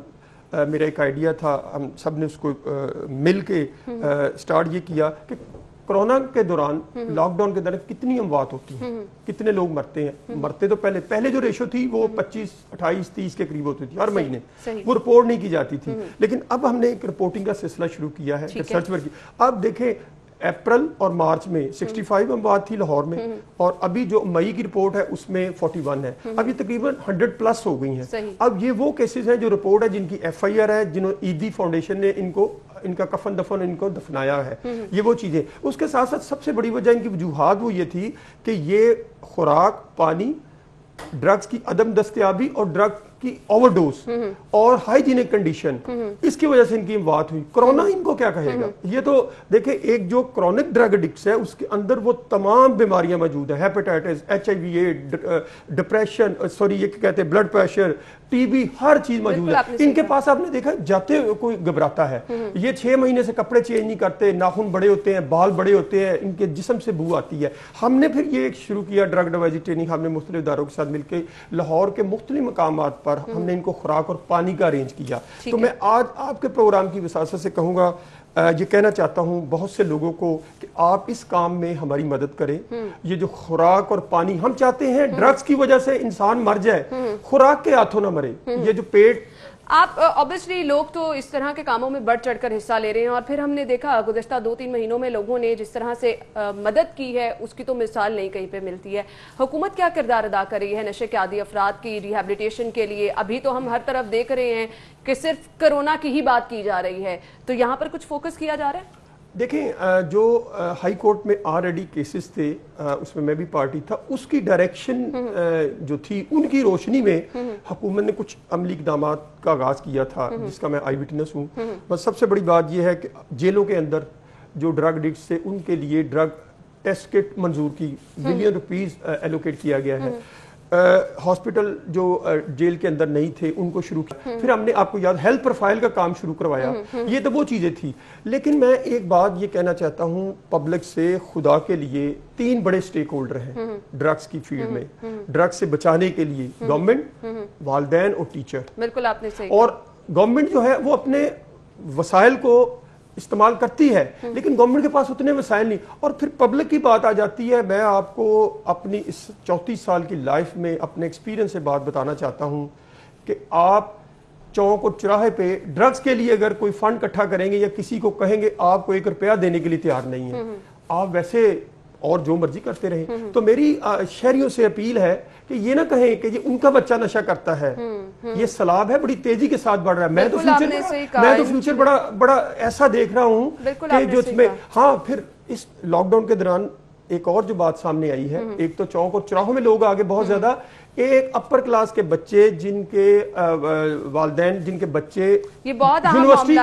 میرا ایک آئیڈیا تھا، ہم سب نے اس کو مل کے سٹارٹ یہ کیا کہ کرونا کے دوران لاک ڈاؤن کے دوران کتنی اموات ہوتی ہیں، کتنے لوگ مرتے ہیں، مرتے تو پہلے جو ریشو تھی وہ 25 28 30 کے قریب ہوتی تھی ہر مہینے، وہ رپورٹ نہیں کی جاتی تھی، لیکن اب ہم نے ایک رپورٹنگ کا سلسلہ شروع کیا ہے ریسرچ ورک کی۔ اب دیکھیں اپریل اور مارچ میں 65 اموات تھی لاہور میں، اور ابھی جو مئی کی رپورٹ ہے اس میں 41 ہے، اب یہ تقریباً 100+ ہو گئی ہیں۔ اب یہ وہ کیسز ہیں جو رپورٹ ہے جن کی FIR ہے، جنہوں ایدی فاؤنڈیشن نے ان کا کفن دفن ان کو دفنایا ہے، یہ وہ چیزیں۔ اس کے ساتھ ساتھ سب سے بڑی وجہ ان کی وجوہات وہ یہ تھی کہ یہ خوراک، پانی، ڈرگز کی عدم دستیابی اور ڈرگ کی اوور ڈوز اور ہائیجینک کنڈیشن، اس کی وجہ سے ان کی اموات ہوئی۔ کرونا ان کو کیا کہے گا؟ یہ تو دیکھیں ایک جو کرونک ڈرگ ایڈکٹس ہے اس کے اندر وہ تمام بیماریاں موجود ہیں، ہیپیٹائٹس، HIV/AIDS، ڈپریشن، یہ کہتے ہیں بلڈ پریشر، TB، ہر چیز موجود ہے ان کے پاس۔ آپ نے دیکھا جاتے کوئی گھبراتا ہے، یہ 6 مہینے سے کپڑے چینج نہیں کرتے، ناخن بڑے ہوتے ہیں، بال بڑے ہوتے ہیں، ان کے جسم سے بو آتی ہے۔ ہم نے پھر یہ شروع کیا ڈرگ ایڈوائزری ٹریننگ، ہم نے مختلف اداروں کے ساتھ مل کے لاہور کے مختلف مقامات پر ہم نے ان کو خوراک اور پانی کا ارینج کیا۔ تو میں آج آپ کے پروگرام کی وساطت سے کہوں گا، یہ کہنا چاہتا ہوں بہت سے لوگوں کو کہ آپ اس کام میں ہماری مدد کریں۔ یہ جو خوراک اور پانی، ہم چاہتے ہیں ڈرگز کی وجہ سے انسان مر جائے، خوراک کے ہاتھوں نہ مرے۔ یہ جو پیٹ، آپ obviously لوگ تو اس طرح کے کاموں میں بڑھ چڑھ کر حصہ لے رہے ہیں، اور پھر ہم نے دیکھا گزشتہ 2-3 مہینوں میں لوگوں نے جس طرح سے مدد کی ہے اس کی تو مثال نہیں کہیں پہ ملتی ہے۔ حکومت کیا کردار ادا کر رہی ہے نشے کے عادی افراد کی ریہیبلیٹیشن کے لیے؟ ابھی تو ہم ہر طرف دیکھ رہے ہیں کہ صرف کرونا کی ہی بات کی جا رہی ہے، تو یہاں پر کچھ فوکس کیا جا رہا ہے؟ دیکھیں جو ہائی کورٹ میں آلریڈی کیسز تھے، اس میں بھی پارٹی تھا، اس کی ڈائریکشن جو تھی ان کی روشنی میں حکومت نے کچھ عملی اقدامات کا آغاز کیا تھا، جس کا میں آئی وٹنس ہوں۔ بس سب سے بڑی بات یہ ہے کہ جیلوں کے اندر جو ڈرگ ایڈکٹس تھے ان کے لیے ڈرگ ٹیسٹ کٹ منظور کی، $1 بلین ایلوکیٹ کیا گیا ہے۔ ہاسپٹل جو جیل کے اندر نہیں تھے ان کو شروع کیا، پھر ہم نے آپ کو یاد ہیلتھ پروفائل کا کام شروع کروایا، یہ تو وہ چیزیں تھی۔ لیکن میں ایک بات یہ کہنا چاہتا ہوں پبلک سے، خدا کے لیے 3 بڑے سٹیک ہولڈر ہیں ڈرگز کی فیلڈ میں، ڈرگز سے بچانے کے لیے گورنمنٹ، والدین اور ٹیچر۔ بالکل آپ نے صحیح۔ اور گورنمنٹ جو ہے وہ اپنے وسائل کو استعمال کرتی ہے، لیکن گورنمنٹ کے پاس اتنے وسائل نہیں، اور پھر پبلک کی بات آ جاتی ہے۔ میں آپ کو اپنی اس 34 سال کی لائف میں اپنے ایکسپیرینس سے بات بتانا چاہتا ہوں کہ آپ چوک اور چراہے پہ ڈرگز کے لیے اگر کوئی فنڈ اکٹھا کریں گے یا کسی کو کہیں گے آپ کو 1 روپیہ دینے کے لیے تیار نہیں ہے، آپ ویسے اور جو مرضی کرتے رہیں۔ تو میری شہریوں سے اپیل ہے کہ یہ نہ کہیں کہ یہ ان کا بچہ نشہ کرتا ہے، یہ سیلاب ہے بڑی تیزی کے ساتھ بڑھ رہا ہے۔ میں تو فیوچر بڑا ایسا دیکھ رہا ہوں کہ جو اس میں، ہاں پھر اس لاک ڈاؤن کے دوران ایک اور جو بات سامنے آئی ہے، ایک تو چوک اور چراہوں میں لوگ آگے بہت زیادہ، ایک اپر کلاس کے بچے جن کے والدین، جن کے بچے یونیورسٹی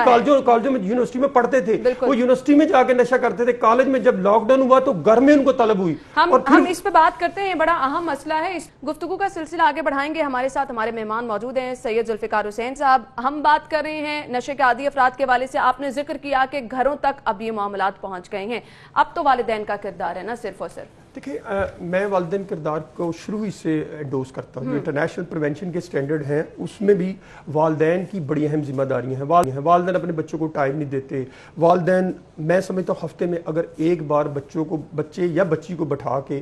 کالجوں میں یونیورسٹی میں پڑھتے تھے، وہ یونیورسٹی میں جا کے نشہ کرتے تھے، کالج میں جب لاک ڈاؤن ہوا تو گھر میں ان کو طلب ہوئی۔ ہم اس پہ بات کرتے ہیں، بڑا اہم مسئلہ ہے، اس گفتگو کا سلسلہ آگے بڑھائیں گے۔ ہمارے ساتھ ہمارے مہمان موجود ہیں سید ذوالفقار حسین صاحب۔ ہم بات کر رہے ہیں نشے کے عادی افراد کے حوالے سے، آپ نے ذکر کیا کہ گھروں تک اب یہ معاملات پہنچ گئے ہیں، اب تو والدین کا کردار ہے نا صرف اور صرف۔ دیکھیں میں والدین کردار کو شروع ہی سے ڈوز کرتا ہوں، جو انٹرنیشنل پریونشن کے سٹینڈرڈ ہیں اس میں بھی والدین کی بڑی اہم ذمہ داریاں ہیں۔ والدین اپنے بچوں کو ٹائم نہیں دیتے، والدین میں سمجھتا ہوں ہفتے میں اگر ایک بار بچے یا بچی کو بٹھا کے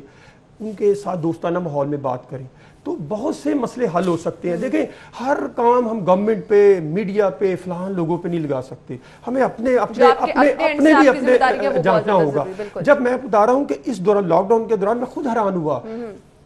ان کے ساتھ دوستانہ ماحول میں بات کریں تو بہت سے مسئلے حل ہو سکتے ہیں۔ دیکھیں ہر کام ہم گورنمنٹ پہ، میڈیا پہ، فلاں لوگوں پہ نہیں لگا سکتے، ہمیں اپنے بھی جاننا ہوگا۔ جب میں بتا رہا ہوں کہ اس دوران لاک ڈاؤن کے دوران میں خود حیران ہوا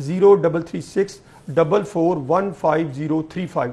0336 441535।